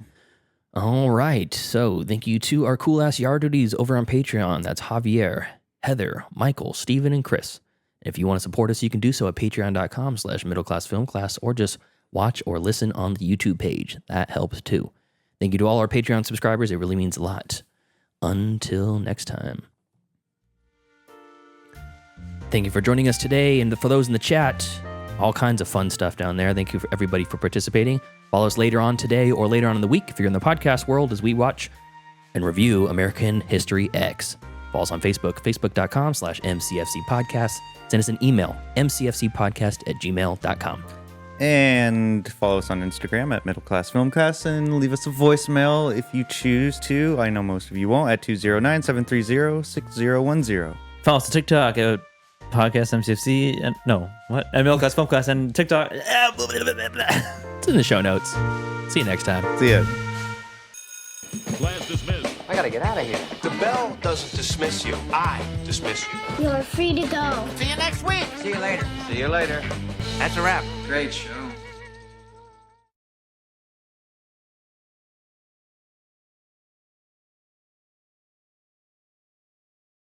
All right. So thank you to our cool ass yard duties over on Patreon. That's Javier, Heather, Michael, Steven, and Chris. If you want to support us, you can do so at patreon.com/middleclassfilmclass or just watch or listen on the YouTube page. That helps too. Thank you to all our Patreon subscribers. It really means a lot. Until next time. Thank you for joining us today. And for those in the chat, all kinds of fun stuff down there. Thank you for everybody for participating. Follow us later on today or later on in the week if you're in the podcast world as we watch and review American History X. Follow us on Facebook, facebook.com/MCFC podcast. Send us an email, mcfcpodcast@gmail.com. And follow us on Instagram at Middle Class Film Class and leave us a voicemail if you choose to. I know most of you won't at 209-730-6010. Follow us on TikTok at Podcast MCFC and at Middle Class Film Class and TikTok. It's in the show notes. See you next time. See ya. Class dismissed. I gotta get out of here. The bell doesn't dismiss you. I dismiss you. You're free to go. See you next week. See you later. See you later. That's a wrap. Great show.